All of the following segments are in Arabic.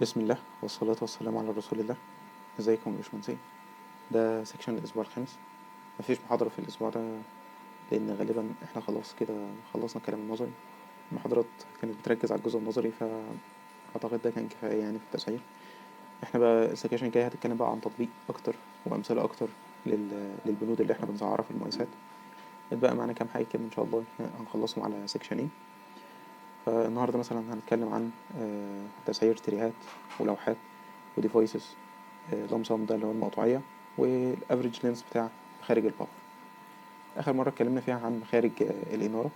بسم الله والصلاة والسلام على رسول الله. ازيكم يا باشمهندسين؟ ده سيكشن الأسبوع الخامس. مفيش محاضرة في الأسبوع ده لأن غالبا احنا خلاص كده خلصنا الكلام النظري. المحاضرات كانت بتركز على الجزء النظري، فأعتقد ده كان كفاية يعني في التسعير. احنا بقى السكاشن الجاية هتتكلم بقى عن تطبيق أكتر وأمثلة أكتر للبنود اللي احنا بنسعرها في المقايسات. اتبقى معانا كام حاجة كده إن شاء الله هنخلصهم على سيكشنين. فالنهاردة مثلا هنتكلم عن تسعير تريهات ولوحات وديفايسز، لمسم ده اللي هو المقطوعية، والافريج لينس بتاع مخارج الباور. اخر مرة اتكلمنا فيها عن مخارج الانارة،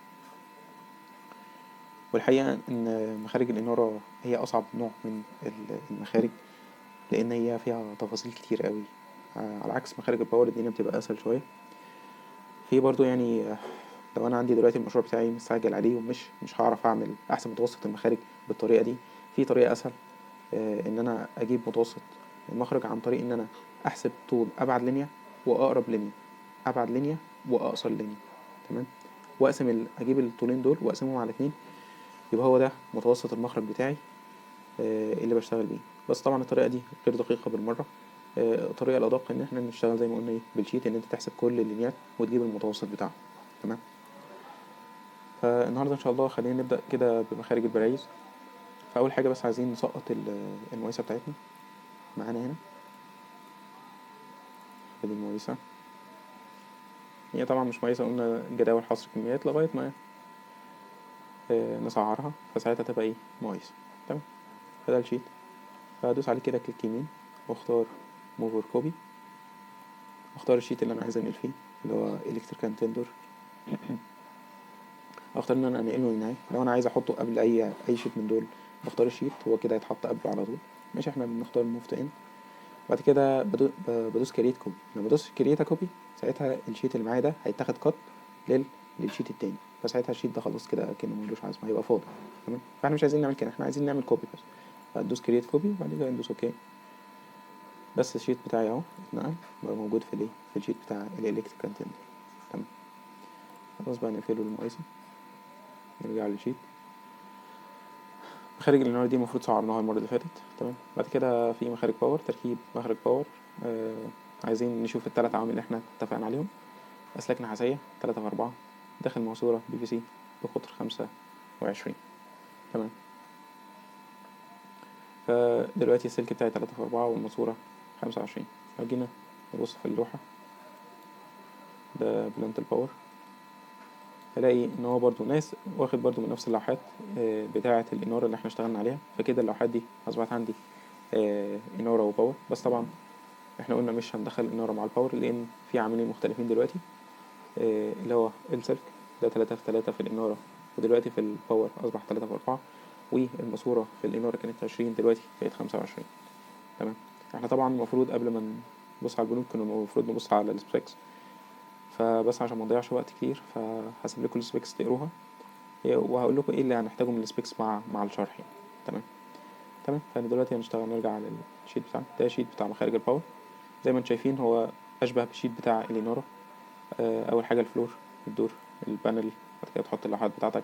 والحقيقة ان مخارج الانارة هي اصعب نوع من المخارج لان هي فيها تفاصيل كتير قوي، على عكس مخارج الباور الدنيا بتبقى اسهل شوية. في برضو يعني لو انا عندي دلوقتي المشروع بتاعي مستعجل عليه ومش هعرف اعمل احسن متوسط المخارج بالطريقة دي، في طريقة اسهل، ان انا اجيب متوسط المخرج عن طريق ان انا احسب طول ابعد لينيا واقرب لينيا، ابعد لينيا واقصر لينيا، تمام، واقسم اجيب الطولين دول واقسمهم على 2، يبقى هو ده متوسط المخرج بتاعي اللي بشتغل بيه. بس طبعا الطريقه دي غير دقيقه بالمره. الطريقه الادق ان احنا نشتغل زي ما قلنا بالشيت، ان انت تحسب كل اللينيات وتجيب المتوسط بتاعه، تمام. فالنهارده ان شاء الله خلينا نبدا كده بمخارج البرايز. فاول حاجه بس عايزين نسقط المقايسه بتاعتنا معانا هنا. ادي المقايسه، هي طبعا مش مقايسه، قلنا جداول حصر كميات لغايه ما نسعرها، فساعتها تبقى ايه مقايسه، تمام. فده الشيت، فهدوس عليه كده كليك يمين واختار موفر كوبي، اختار الشيت اللي انا عايز انقل فيه اللي هو الكتريكال تندر، اختار ان انا انقله للنهايه. لو انا عايز احطه قبل اي شيت من دول بختار الشيت، هو كده يتحط قبله على طول، ماشي. احنا بنختار الموف تو ان، بعد كده بدوس كريت كوبي. لما بدوس كريت كوبي ساعتها الشيت اللي معايا ده هيتاخد كات للشيت التاني، فساعتها الشيت ده خلاص كده كأنه ملوش عايز، ما هيبقى فاضي، تمام. فاحنا مش عايزين نعمل كده، احنا عايزين نعمل كوبي بس. فهتدوس كريت كوبي وبعد كده ندوس اوكي. بس الشيت بتاعي اهو اتنقل بقى موجود في في الشيت بتاع الالكتريكال تندر، تمام. خلاص بقى نقفله المقايسه، نرجع للشيت. مخارج الاناره دي المفروض صعرناها المره اللي فاتت، تمام. بعد كده في مخارج باور، تركيب مخرج باور. عايزين نشوف الثلاث عوامل اللي احنا اتفقنا عليهم. اسلاك نحاسيه 3 في 4، داخل ماسوره بي في سي بقطر 25، تمام. فدلوقتي السلك بتاعي 3 في 4 والماسوره 25. فجينا نبص في اللوحه، ده بلانت الباور، هلاقي ان هو برضو ناس واخد برضو من نفس اللوحات بتاعه الاناره اللي احنا اشتغلنا عليها. فكده اللوحات دي اصبحت عندي اناره وباور. بس طبعا احنا قلنا مش هندخل الاناره مع الباور لان في عاملين مختلفين دلوقتي، اللي هو السلك ده 3 في 3 في الاناره، ودلوقتي في الباور اصبح 3 في 4، والماسوره في الاناره كانت 20 دلوقتي بقت 25، تمام. احنا طبعا المفروض قبل ما نبص على البنود كنا المفروض نبص على السبيكس، فبس عشان ما نضيعش وقت كتير فهسيب لكم السبيكس تقروها، وهقول لكم ايه اللي هنحتاجه من السبيكس مع الشرح يعني، تمام. تمام. فانا دلوقتي هنشتغل، نرجع على الشيت بتاعنا. ده شيت بتاع مخارج الباور، زي ما انتم شايفين هو اشبه بالشيت بتاع الاناره. اول حاجه الفلور، الدور، البانل، بعد كده تحط اللوحات بتاعتك.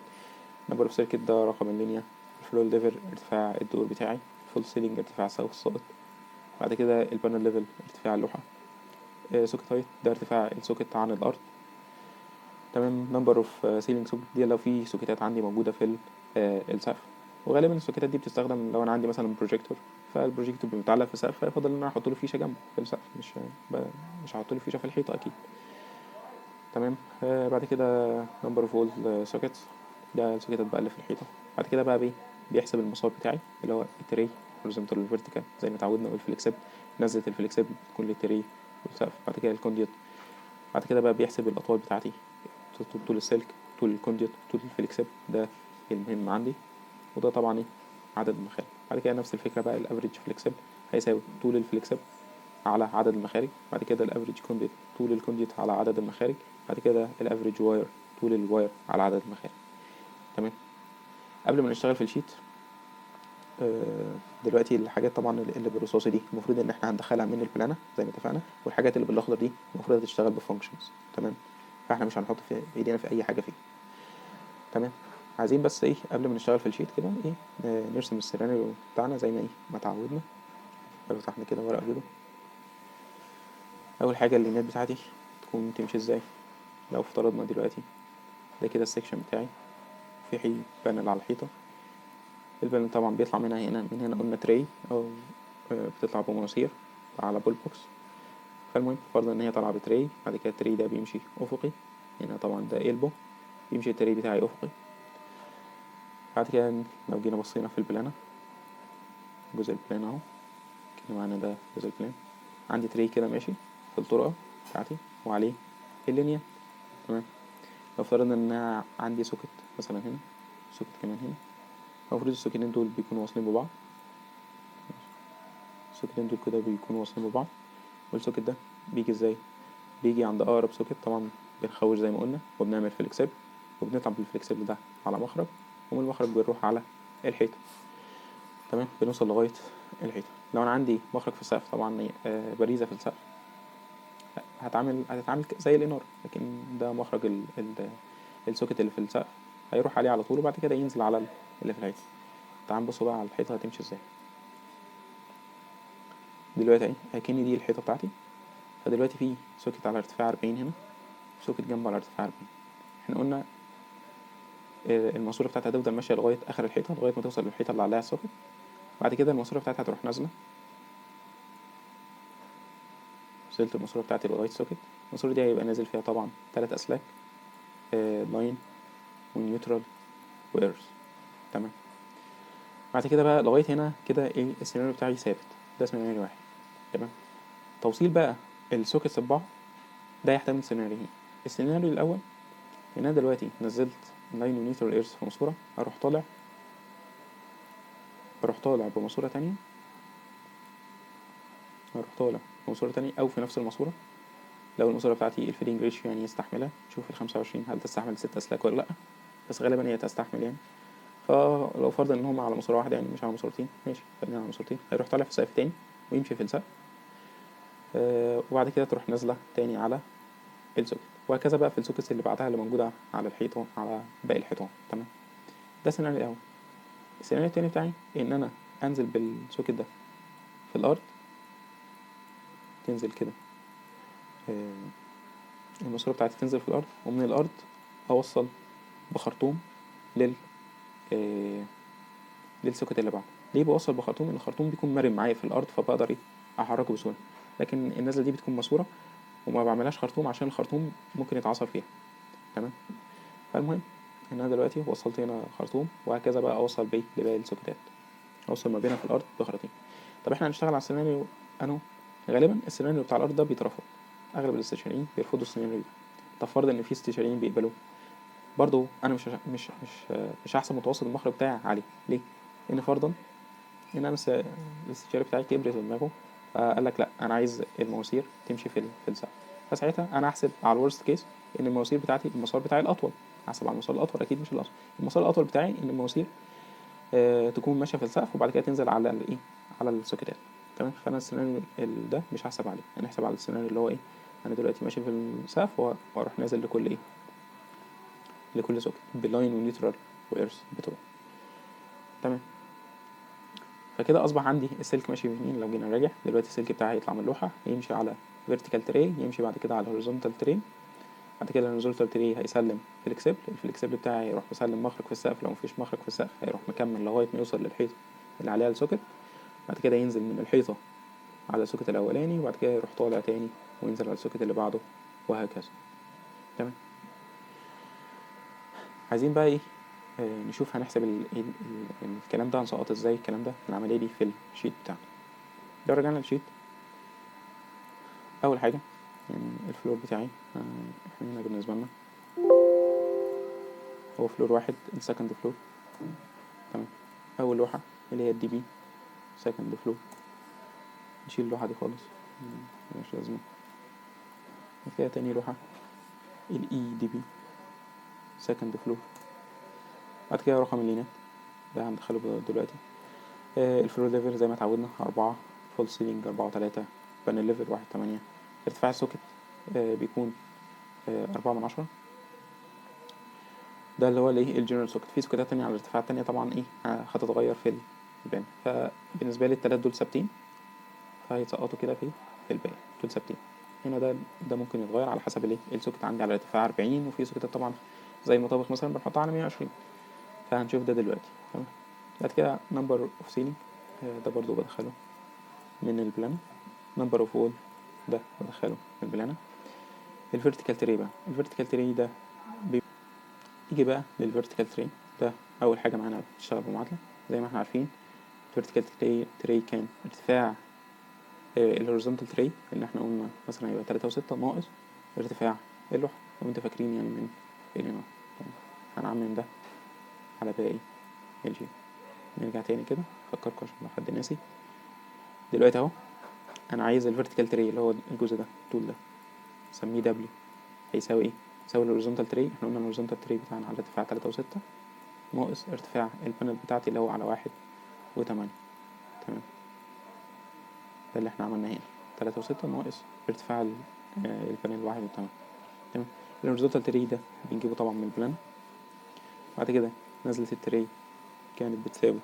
نمبر اوف سيركت ده رقم اللينيا، الفلور ليفل ارتفاع الدور بتاعي، فول سيلينج ارتفاع السقف الساقط، بعد كده البانل ليفل ارتفاع اللوحه، سوكت هايت ده ارتفاع السوكت عن الارض، تمام. نمبر اوف سيلينج سوكت دي لو في سوكيتات عندي موجوده في السقف، وغالبا السوكيتات دي بتستخدم لو انا عندي مثلا بروجيكتور، فالبروجيكتور متعلق في السقف، فيفضل ان انا احط له فيشه جنبه في السقف، مش هحط له فيشه في الحيطه اكيد، تمام. بعد كده نمبر اوف وول سوكيتس، ده السوكيتات بقى اللي في الحيطه. بعد كده بقى بيحسب المسار بتاعي اللي هو التري هوريزونتال والفيرتيكال زي ما اتعودنا، والفليكسبل نزلة الفليكسبل تكون للتري والسقف. بعد كده الكونديوت، بعد كده بقى بيحسب الاطوال بتاعتي، طول السلك، طول الكونديوت، طول الفليكسبل، ده المهم عندي. وده طبعا ايه عدد المخارج. بعد كده نفس الفكره بقى الافريج فليكسبل هيساوي طول الفليكسبل على عدد المخارج، بعد كده الافريج كونديوت طول الكونديوت على عدد المخارج، بعد كده الافريج واير طول الواير على عدد المخارج، تمام. قبل ما نشتغل في الشيت، دلوقتي الحاجات طبعا اللي بالرصاصي دي المفروض ان احنا هندخلها من البلانه زي ما اتفقنا، والحاجات اللي بالاخضر دي المفروض تشتغل بفانكشنز، تمام. فاحنا مش هنحط في ايدينا في اي حاجه فيه، تمام. عايزين بس ايه قبل ما نشتغل في الشيت كده ايه نرسم السيناريو بتاعنا زي ما ايه ما تعودنا. لو فتحنا كده ورقة كده، اول حاجة اللينات بتاعتي تكون تمشي ازاي. لو افترضنا دلوقتي ده كده السكشن بتاعي، في بانل على الحيطة. البانل طبعا بيطلع منها هنا، من هنا قلنا تري او بتطلع بمواسير على بول بوكس. فالمهم فرضا ان هي طالعة بتري، بعد كده التري ده بيمشي افقي، هنا طبعا ده إلبو، بيمشي التري بتاعي افقي. بعد كده لو جينا بصينا في البلانة، جزء البلان اهو كده معانا، ده جزء البلان. عندي تري كده ماشي في الطرقة بتاعتي وعليه اللينيا. تمام. لو افترضنا ان انا عندي سوكت مثلا هنا، سوكت كمان هنا، المفروض السوكتين دول بيكونوا واصلين ببعض. السوكتين دول كده بيكونوا واصلين ببعض. والسوكت ده بيجي ازاي؟ بيجي عند اقرب سوكت طبعا، بنخوش زي ما قلنا وبنعمل فليكسبل، وبنطلع بالفليكسبل ده على مخرج، ومن المخرج بنروح على الحيطة. تمام. بنوصل لغاية الحيطة. لو انا عندي مخرج في السقف طبعا باريزة في السقف، هتتعامل زي الإنارة، لكن ده مخرج السوكت اللي في السقف هيروح عليه على طول، وبعد كده ينزل على اللي في الحيطة. تعال نبصوا بقى على الحيطة هتمشي ازاي. دلوقتي اهي اكني دي الحيطة بتاعتي، فدلوقتي في سوكت على ارتفاع 40 هنا، سوكت جنبه على ارتفاع 40. احنا قلنا الماسورة بتاعتها هتفضل ماشية لغاية آخر الحيطة، لغاية ما توصل للحيطة اللي عليها السوكت. بعد كده الماسورة بتاعتها هتروح نازلة. وصلت الماسورة بتاعتي لغاية السوكت. الماسورة دي هيبقى نازل فيها طبعا 3 أسلاك، لاين ونيوترال وإيرث. تمام. بعد كده بقى لغاية هنا كده ايه السيناريو بتاعي ثابت، ده سيناريو واحد. تمام. توصيل بقى السوكتس ببعض ده يحتمل سيناريوهين. السيناريو الأول ان انا دلوقتي نزلت لاين ونيوترال ايرث في ماسورة، اروح طالع بماسورة تانية، او في نفس الماسورة. لو الماسورة بتاعتي الفيدنج ريشيو يعني يستحملها، شوف ال25 هل تستحمل 6 اسلاك ولا لا، بس غالبا هي تستحمل يعني. فلو فرضا ان هم على ماسورة واحدة يعني مش على ماسورتين، ماشي خلينا على ماسورتين، هيروح طالع في السقف تاني ويمشي في السقف، وبعد كده تروح نازلة تاني على السوكت، وهكذا بقى في السوكتس اللي بعدها اللي موجودة على الحيطان، على باقي الحيطان. تمام. ده السيناريو الأول. السيناريو التاني بتاعي ان انا انزل بالسوكت ده في الارض، تنزل كده الماسورة بتاعتي تنزل في الارض، ومن الارض اوصل بخرطوم لل للسوكت اللي بعده. ليه بوصل بخرطوم؟ لان الخرطوم بيكون مرن معايا في الارض، فبقدر احركه بسهوله. لكن النزله دي بتكون ماسوره وما بعملهاش خرطوم عشان الخرطوم ممكن يتعصر فيها. تمام. فالمهم ان انا دلوقتي وصلت هنا خرطوم، وهكذا بقى اوصل بيه لباقي السوكتات، اوصل ما بينها في الارض بخراطيم. طب احنا هنشتغل على السيناريو انو؟ غالبا السيناريو بتاع الارض ده بيترفض، اغلب الاستشاريين بيرفضوا السيناريو ده. طب فرض ان في استشاريين بيقبلوه، برضو انا مش هحسب متوسط المخرج بتاعي عالي. ليه؟ لان فرضا ان انا الاستشاري بتاعي كبر في دماغه، فقال لك لا انا عايز المواسير تمشي في السقف. فساعتها انا احسب على الورست كيس ان المواسير بتاعتي، المسار بتاعي الاطول، احسب على المسار الاطول اكيد مش الاصل. المسار الاطول بتاعي ان المواسير تكون ماشيه في السقف، وبعد كده تنزل على الايه، على السوكيتات. تمام. فانا السيناريو ده مش هحسب عليه، انا هحسب على السيناريو اللي هو ايه، انا دلوقتي ماشي في السقف واروح نازل لكل ايه، لكل سوكت باللاين ونيوترال وايرث بتوعه. تمام. فكده اصبح عندي السلك ماشي بيمين. لو جينا نراجع دلوقتي السلك بتاعي هيطلع من اللوحه، يمشي على فيرتيكال تري، يمشي بعد كده على هوريزونتال تري، بعد كده الهوريزونتال تري هيسلم فليكسبل، الفليكسبل بتاعي هيروح مسلم مخرج في السقف، لو مفيش مخرج في السقف هيروح مكمل لغايه ما يوصل للحيطه اللي عليها السوكت، بعد كده ينزل من الحيطه على السوكت الاولاني، وبعد كده يروح طالع تاني وينزل على السوكت اللي بعده، وهكذا. تمام. عايزين بقى ايه نشوف هنحسب الكلام ده، هنسقط ازاي الكلام ده، العمليه دي في الشيت بتاعنا. لو رجعنا للشيت، اول حاجه يعني الفلور بتاعي احنا هنا بالنسبه لنا هو فلور واحد، السكند فلور. تمام. اول لوحه اللي هي الدي بي سكند فلور، نشيل اللوحه دي خالص مش لازمه. بعد كده تاني لوحه الاي دي بي سكند فلور. بعد كده رقم اللينات ده هندخله دلوقتي. الفلور ليفل زي ما اتعودنا 4، فول سيلينج 4 و3، بانل ليفل 1.8. ارتفاع السوكت بيكون 4 من 10. ده اللي هو الايه الجنرال سوكت. في سوكتات تانية على الارتفاعات تانية طبعا ايه هتتغير في البان. فبالنسبة لي التلات دول ثابتين، فهيتسقطوا كده في الباقي، دول ثابتين. هنا ده ممكن يتغير على حسب الايه السوكت عندي على ارتفاع 40، وفي سوكتات طبعا زي المطابخ مثلا بنحطها على 120. فهنشوف ده دلوقتي. تمام. بعد كده نمبر اوف سيلينج، ده برضو بدخله من البلان. نمبر اوف وول ده بدخله من البلانة. الفيرتيكال تري بقى، الفيرتيكال تري ده يجي بقى للفيرتيكال تري ده. اول حاجه معانا بتشتغل بمعادله زي ما احنا عارفين. الفيرتيكال تري كان ارتفاع الهوريزونتال تري اللي احنا قلنا مثلا هيبقى 3.6 ناقص ارتفاع اللوحه، لو انتوا فاكرين يعني من اليونان. هنعمم ده على باقي الجي. نرجع تاني كده افكركم عشان لو حد ناسي. دلوقتي اهو انا عايز الفيرتيكال تري اللي هو الجزء ده الطول ده سميه دبليو، هيساوي ايه؟ يساوي الهوريزونتال تري. احنا قلنا الهوريزونتال تري بتاعنا على ارتفاع 3.6 ناقص ارتفاع البانل بتاعتي اللي هو على 1.8. تمام. ده اللي احنا عملناه هنا 3.6 ناقص ارتفاع البانل 1.8. تمام. الهوريزونتال تري ده بنجيبه طبعا من البلان. بعد كده نزلة التري كانت بتساوي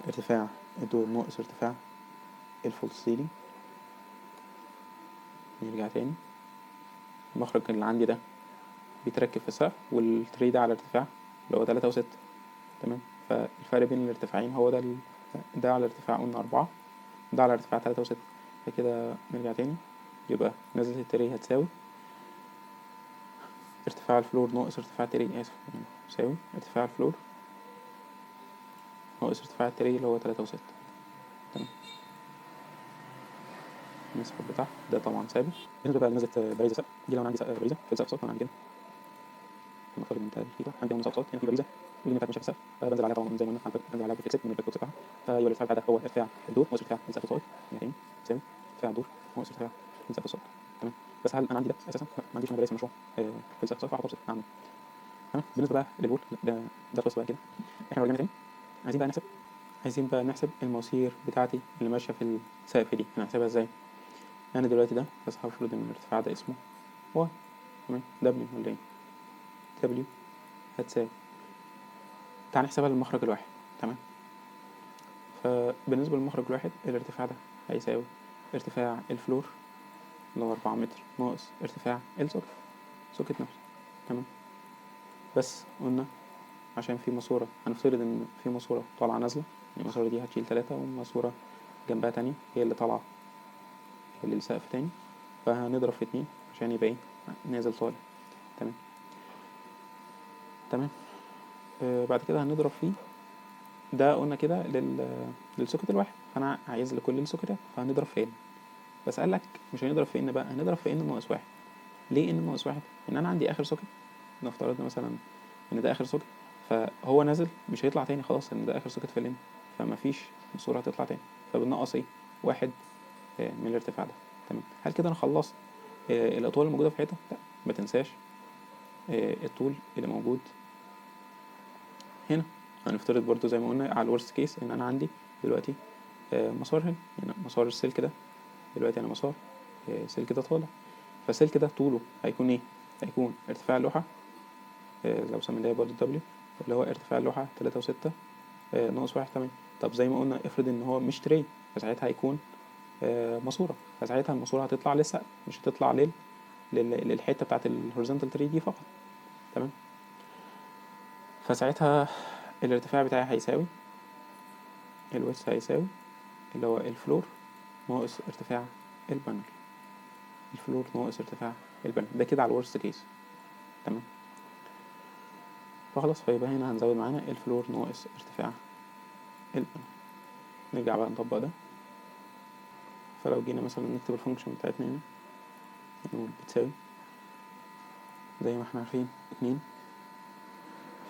ارتفاع الدور ناقص ارتفاع الفول سيلينج. نرجع تاني. المخرج اللي عندي ده بيتركب في السقف، والتري ده على ارتفاع اللي هو 3.6. تمام. فالفرق بين الارتفاعين هو ده ده على ارتفاع قلنا 4، ده على ارتفاع 3.6. فكده نرجع تاني، يبقى نزلة التري هتساوي ارتفاع الفلور ناقص ارتفاع التري، يعني يساوي ارتفاع الفلور ناقص ارتفاع التري اللي هو 3.6. تمام. نسحب بتاعها ده طبعا ثابت. بالنسبة بقى لنزلة باريزة سقف دي، لو انا عندي سقف باريزة في سقف صوت، انا عندي كده المطالب منتهى الكيلو، عندي هنا سقف صوت، هنا في باريزة واللي بتاعت ماشية في السقف، بنزل عليها طبعا زي ما قلنا بنزل عليها بالفليكسيت من البلاك بوكس بتاعها. فيبقى الارتفاع بتاعها هو ارتفاع الدور ناقص ارتفاع السقف الصوت، يعني يساوي ارتفاع الدور ناقص ارتفاع السقف الصوت. تمام. بس هل انا عندي ده اساسا؟ ما عنديش. انا برسم مشروع في السقف الصوت فهحطه بسيط. تمام. بالنسبة بقى للبول، ده قصة بقى كده. احنا رجعنا تاني، عايزين بقى نحسب المواسير بتاعتي اللي ماشية في السقف دي. هنحسبها ازاي؟ انا دلوقتي ده بس هفرض ان الارتفاع ده اسمه واي. تمام. دبليو ولا ايه؟ دبليو هتساوي، تعال نحسبها للمخرج الواحد. تمام. فبالنسبة للمخرج الواحد الارتفاع ده هيساوي ارتفاع الفلور اللي هو 4 متر ناقص ارتفاع السوكت نفسه. تمام. بس قلنا عشان في ماسورة، هنفترض ان في ماسورة طالعة نازلة، يعني الماسورة دي هتشيل 3، وماسورة جنبها تانية هي اللي طالعة للسقف تاني، فهنضرب في 2 عشان يبقى ايه نازل طالع. تمام. تمام. بعد كده هنضرب فيه ده، قلنا كده للسوكت الواحد، فانا عايز لكل السوكتات فهنضرب في ان. بس قال لك مش هنضرب في ان بقى، هنضرب في ان ناقص 1. ليه ان ناقص 1؟ ان انا عندي اخر سوكت، نفترض مثلا ان ده اخر سوكت، فهو نازل مش هيطلع تاني خلاص، ان ده اخر سوكت في الان، فما فيش صورة هتطلع تاني، فبنقص ايه 1 من الارتفاع ده. تمام. هل كده انا خلصت الاطوال الموجودة في حيطة؟ لا، ما تنساش الطول اللي موجود هنا. هنفترض برضو زي ما قلنا على الورست كيس ان انا عندي دلوقتي مسار هنا، يعني مسار السلك ده دلوقتي انا مسار سلك ده طالع، فالسلك ده طوله هيكون ايه؟ هيكون ارتفاع اللوحة لو سميناها برضو دبليو اللي هو ارتفاع اللوحة 3.6 ناقص 1.8. طب زي ما قلنا افرض ان هو مش تري، فساعتها هيكون ماسورة، فساعتها الماسورة هتطلع للسقف مش هتطلع للحتة بتاعت الهوريزونتال تري دي فقط. تمام. فساعتها الارتفاع بتاعي هيساوي الويس هيساوي اللي هو الفلور ناقص ارتفاع البانل، الفلور ناقص ارتفاع البانل. ده كده على الورست كيس. تمام. فخلاص، فيبقى هنا هنزود معانا الفلور ناقص ارتفاع البانل. نرجع بقى نطبق ده. فلو جينا مثلا نكتب الفانكشن بتاعتنا هنا، نقول بتساوي زي ما احنا عارفين 2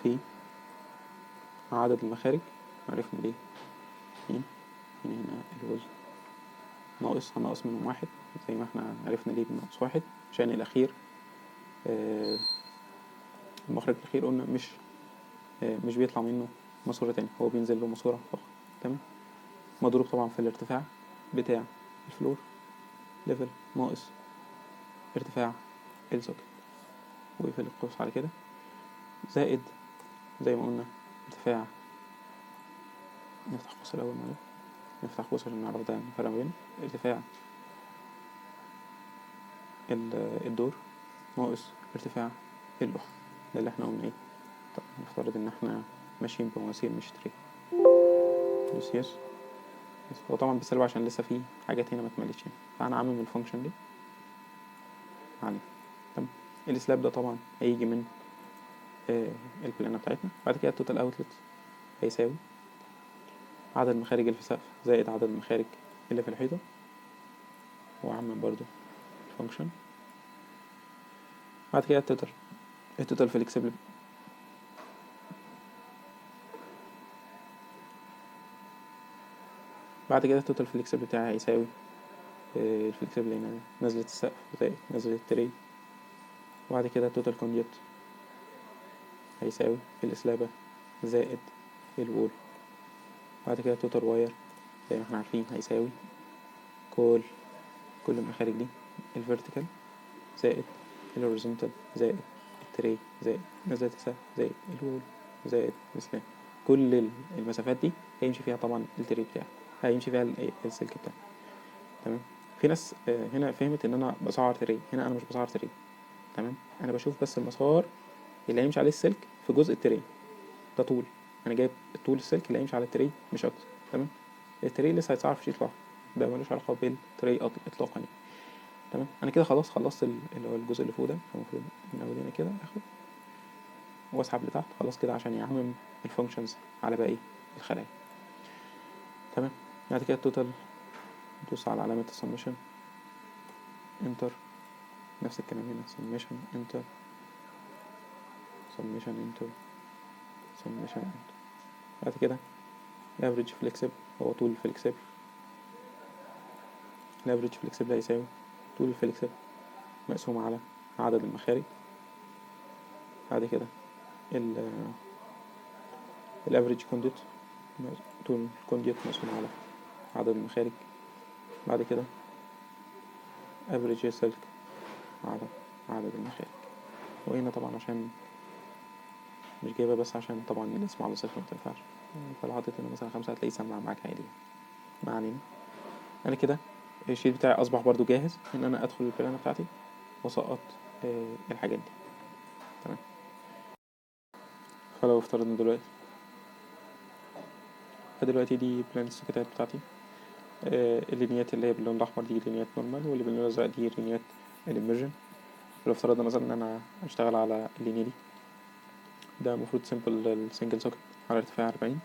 في عدد المخارج، عرفنا ليه 2 هنا الوزن ناقص، هنقص منهم 1 زي ما احنا عرفنا ليه بنقص 1 عشان الأخير المخرج الأخير قلنا مش بيطلع منه ماسورة تاني، هو بينزل له ماسورة فقط. تمام. مضروب طبعا في الارتفاع بتاع الفلور ليفل ناقص ارتفاع السوكت. ويقفل القوس على كده، زائد زي ما قلنا ارتفاع، نفتح قوس الأول معايا، نفتح قوس عشان نعرف ده الفرق بين ارتفاع الدور ناقص ارتفاع اللوحة. ده اللي احنا قلنا ايه. طب نفترض ان احنا ماشيين بمواسير مش تري، دوس يس. بس هو طبعا بالسلب عشان لسه في حاجات هنا ما اتملتش هنا، فانا عامل الفانكشن دي عليه. تمام. السلاب ده طبعا هيجي من البلانة بتاعتنا. بعد كده التوتال اوتلت هيساوي عدد المخارج اللي في السقف زائد عدد المخارج اللي في الحيطة، وأعمل برضو الفانكشن. بعد كده التوتال فليكسبل، بعد كده التوتال فليكسبل بتاعي هيساوي الفليكسبل هنا نزلة السقف زائد نزلة التري. وبعد كده التوتال كونديوت هيساوي الإسلابة زائد الوول. بعد كده التوتال واير زي ما احنا عارفين هيساوي كل المخارج دي، الفيرتيكال زائد الهوريزونتال زائد التري زائد نزلة السقف زائد الوول زائد الإسلام. كل المسافات دي هيمشي فيها طبعا التري بتاعي، هيمشي فيها السلك بتاعي. تمام. في ناس هنا فهمت ان انا بسعر تري، هنا انا مش بسعر تري. تمام. انا بشوف بس المسار اللي هيمشي عليه السلك في جزء التري ده طول، انا جايب طول السلك اللي هيمشي على التري مش اكتر. تمام. التري لسه هيتسعر في شيت لوحده، ده ملوش علاقه بالتري اطلاقا يعني. تمام. انا كده خلاص خلصت اللي هو الجزء اللي فوق ده، فالمفروض من اول هنا كده اخد واسحب لتحت خلاص كده عشان يعمم الفانكشنز على باقي الخلايا. تمام. بعد كده التوتال ندوس على علامه السمشن، انتر، نفس الكلام هنا سمشن انتر، سمشن انتر، سمشن انتر. بعد كده الافريج فليكسبل هو طول الفليكسبل، الافريج فليكسبل هيساوي طول الفليكسبل مقسوم على عدد المخارج. بعد كده الافريج كونديت، طول الكونديت مقسوم على عدد المخارج. بعد كده افريج سلك على عدد المخارج. وهنا طبعا عشان مش جايبها بس عشان طبعا الاسم على صفر متنفعش، فلو حطيت هنا مثلا 5 هتلاقيه سمع معاك عادي. ما علينا. انا كده الشيت بتاعي اصبح برضو جاهز ان انا ادخل البلانة بتاعتي واسقط الحاجات دي. تمام. فلو افترضنا دلوقتي دي بلان السكتات بتاعتي، اللينيات اللي هي باللون الاحمر دي لينيات نورمال، واللي باللون الازرق دي لينيات الاميرجن. لو افترضنا مثلا ان انا اشتغل على اللينيا دي، ده المفروض سيمبل السنجل سوكت على ارتفاع 40.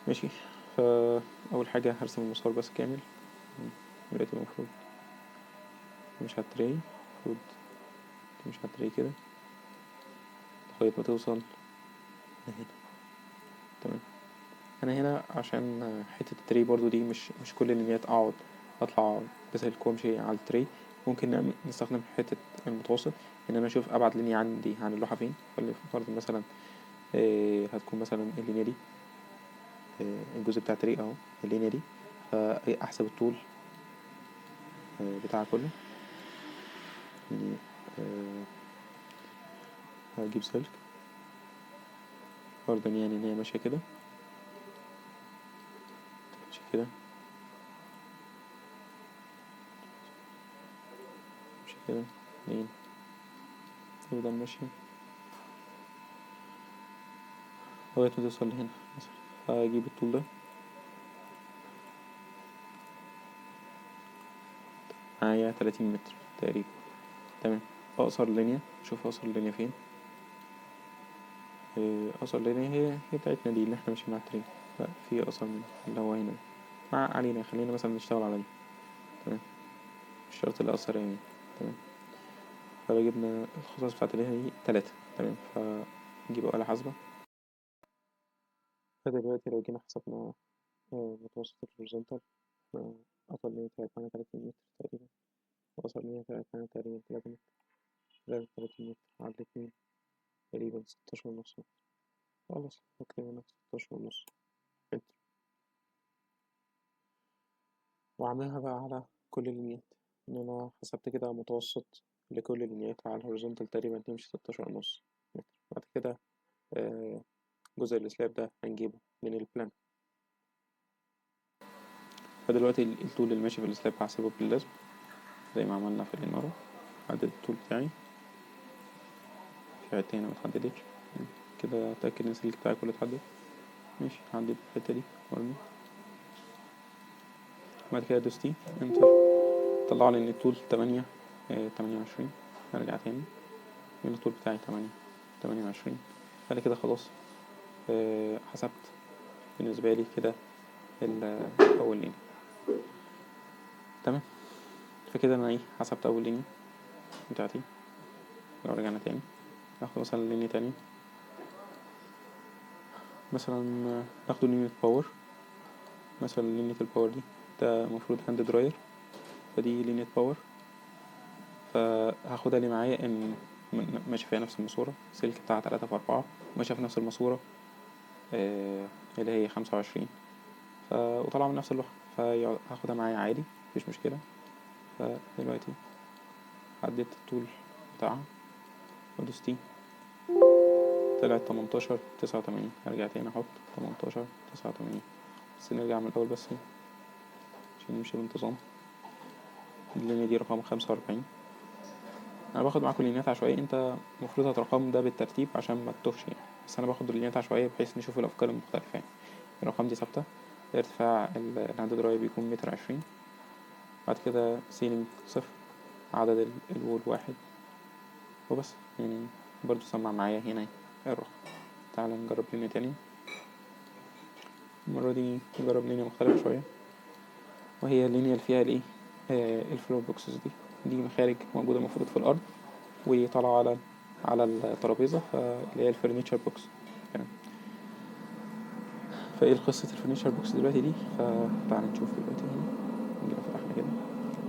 ماشي. فاول حاجه هرسم المسار بس كامل. دلوقتي المفروض مش هتري، المفروض مش هتري كده لغايه ما توصل لهنا. تمام. انا هنا عشان حته التري برضو دي مش كل اللينيات اقعد اطلع بسلك وامشي على التري، ممكن نستخدم حته المتوسط ان انا اشوف ابعد لينيا عندي عن اللوحه فين. فلنفترض مثلا هتكون مثلا اللينيا دي الجزء بتاع التري اهو اللينيا دي، فاحسب الطول بتاعها كله يعني. هجيب سلك فرضا يعني ان هي ماشيه كده، ماشيه كده، ماشيه كده، 2، تفضل ماشيه لغايه ما توصل لهنا مثلا. فاجيب الطول ده معايا 30 متر تقريبا. تمام. اقصر لينيا، شوف اقصر لينيا فين. اقصر لينيا هي بتاعتنا دي اللي احنا ماشيين على الترين. لا، في اقصر من اللي هو هنا مع علينا، خلينا مثلا نشتغل على دي. تمام. مش شرط اللي اقصر يعني. تمام. فجبنا الخصائص بتاعت اللينيا دي 3. تمام. فنجيب آلة حاسبة. فدلوقتي لو جينا حسبنا متوسط الهوريزونتال، أطول لينيا طلعت معانا 30 متر تقريبا، وأقصر لينيا طلعت معانا تقريبا 3 متر. 33 متر على 2 تقريبا 16 ونص متر. خلاص نكتب هنا 16 ونص متر، وأعملها بقى على كل اللينيات. إن أنا حسبت كده متوسط لكل اللينيات على الهوريزونتال تقريبا تمشي 16.5 متر. بعد كده جزء السلاب ده هنجيبه من البلان. فدلوقتي الطول اللي ماشي في السلاب هحسبه باللازم زي ما عملنا في الإنارة. حدد الطول بتاعي، في حتة هنا متحددتش كده، أتأكد إن السلك بتاعي كله اتحدد. ماشي، هحدد الحتة دي وارمي. بعد كده دوس تي انتر، طلع لي إن الطول 28. هرجع تاني من الطول بتاعي 28. فأنا كده خلاص حسبت بالنسبة لي كده أول لينيا. تمام، فكده أنا حسبت أول لينيا بتاعتي. لو رجعنا تاني ناخد مثلا لينيا تانية، مثلا ناخد لينية باور. مثلا لينية الباور دي ده مفروض هاند دراير، فدي لينية باور. فهاخدها اللي معايا ان ماشي فيها نفس الماسورة، سلك بتاع 3 في 4 ماشية في نفس الماسورة اللي هي 25، وطالعة من نفس اللوحة، فهاخدها معايا عادي مفيش مشكلة. فدلوقتي عديت الطول بتاعها ودوس تي، طلعت 18.89. هرجع تاني احط 18.89، بس نرجع من الأول بس عشان نمشي بانتظام. اللينيا دي رقم 45. انا باخد معاكم لينيات عشوائية، انت المفروض هترقم ده بالترتيب عشان ما تتوهش يعني، بس انا باخد لينيات عشوائية بحيث نشوف الافكار المختلفة يعني. الارقام دي ثابتة. ارتفاع الهاند درايف بيكون 1.20 متر. بعد كده سيلينج 0، عدد الوول 1 وبس يعني. برضو سمع معايا هنا الرقم. تعال نجرب لينيا تانية. المرة دي نجرب لينيا مختلفة شوية، وهي اللينيا اللي فيها الايه الفلور بوكسز دي مخارج موجودة المفروض في الأرض وطالعة على الترابيزة، اللي هي الفرنيتشر بوكس. تمام. فايه قصة الفرنيتشر بوكس دلوقتي دي؟ فتعالى نشوف دلوقتي هنا. نجيبها فتحنا كده.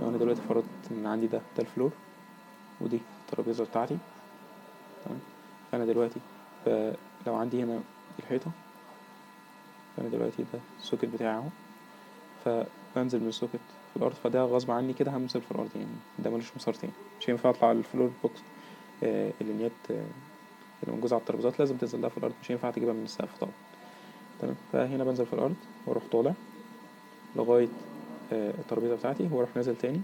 لو انا دلوقتي فرضت ان عندي ده الفلور ودي الترابيزة بتاعتي. تمام. فانا دلوقتي لو عندي هنا الحيطة، فانا دلوقتي ده السوكت بتاعي اهو، فبنزل من السوكت في الارض، فده غصب عني كده هنزل في الارض يعني، ده ملوش مسار تاني، مش هينفع اطلع الفلور بوكس. اللينيات اللي موجودة على الترابيزات لازم تنزل لها في الارض، مش هينفع تجيبها من السقف طبعا. تمام. فهنا بنزل في الارض واروح طالع لغاية الترابيزة بتاعتي، واروح نازل تاني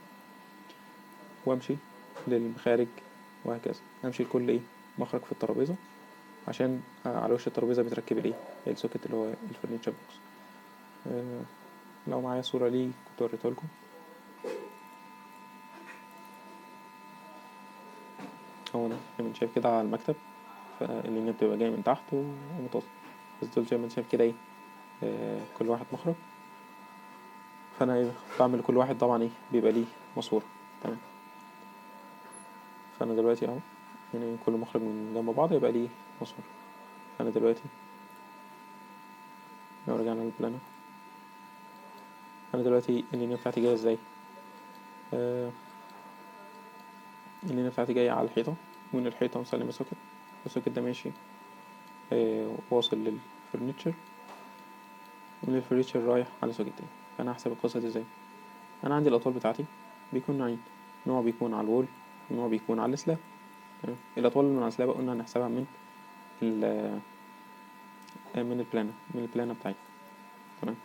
وامشي للمخارج، وهكذا امشي لكل مخرج في الترابيزة، عشان على وش الترابيزة بيتركب السوكت اللي هو الفرنيتشر بوكس. لو معايا صورة ليه كنت وريتها لكم. هو ده زي ما انت شايف كده على المكتب، فاللينيا بتبقى جاية من تحت ومتصل، بس دول زي ما انت شايف كده كل واحد مخرج. فانا بعمل كل واحد طبعا بيبقى ليه ماسورة. تمام. فانا دلوقتي اهو يعني كل مخرج من جنب بعض يبقى ليه ماسورة. فانا دلوقتي لو رجعنا للبلانر، انا دلوقتي اللينيا بتاعتي جاية ازاي؟ اللينيا بتاعتي جاية على الحيطة، ومن الحيطة مسلمة سوكت، السوكت ده ماشي واصل للفرنيتشر، ومن الفرنيتشر رايح على سوكت تاني. فانا هحسب القصة دي ازاي؟ انا عندي الاطوال بتاعتي بيكون نوعين، نوع بيكون على الوول ونوع بيكون على السلاب. تمام. الاطوال اللي على السلاب قلنا هنحسبها من البلانة بتاعتي. تمام.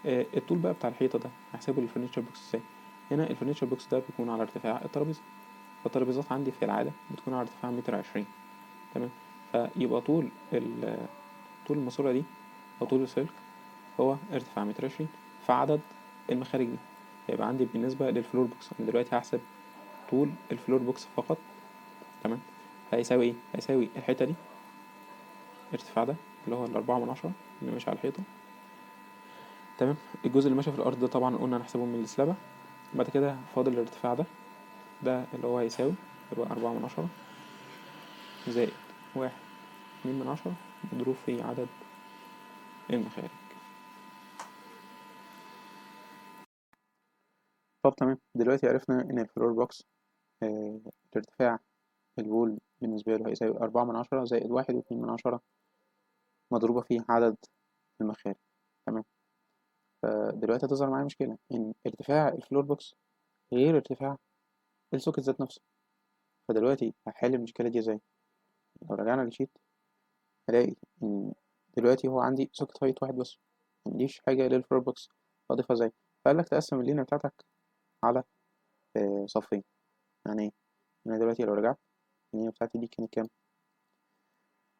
الطول بقى بتاع الحيطة ده هحسبه للفرنيتشر بوكس ازاي؟ هنا الفرنيتشر بوكس ده بيكون على ارتفاع الترابيزة، فالترابيزات عندي في العادة بتكون على ارتفاع 1.20 متر. تمام. فيبقى طول الماسورة دي أو طول السلك هو ارتفاع 1.20 في عدد المخارج دي. يبقى عندي بالنسبة للفلور بوكس، أنا دلوقتي هحسب طول الفلور بوكس فقط. تمام. هيساوي ايه؟ هيساوي الحتة دي، الارتفاع ده اللي هو 4 من 10 اللي ماشي على الحيطة. تمام. الجزء اللي ماشي في الأرض ده طبعا قلنا هنحسبه من السلابة. بعد كده فاضل الارتفاع ده اللي هو هيساوي يبقى 4 من 10 زائد 1.2 من 10 مضروب في عدد المخارج. طب تمام، دلوقتي عرفنا إن الفلور بوكس الارتفاع الوول بالنسبة له هيساوي 4 من 10 زائد 1.2 من 10 مضروبة في عدد المخارج. تمام. فدلوقتي هتظهر معايا مشكلة إن ارتفاع الفلور بوكس غير ارتفاع السوكت ذات نفسه. فدلوقتي هحل المشكلة دي ازاي؟ لو رجعنا للشيت هلاقي إن دلوقتي هو عندي سوكت هايت واحد بس، معنديش حاجة للفلور بوكس أضيفها ازاي؟ فقال لك تقسم اللينة بتاعتك على صفين. يعني ايه؟ أنا دلوقتي لو رجعت اللينة بتاعتي دي كانت كام؟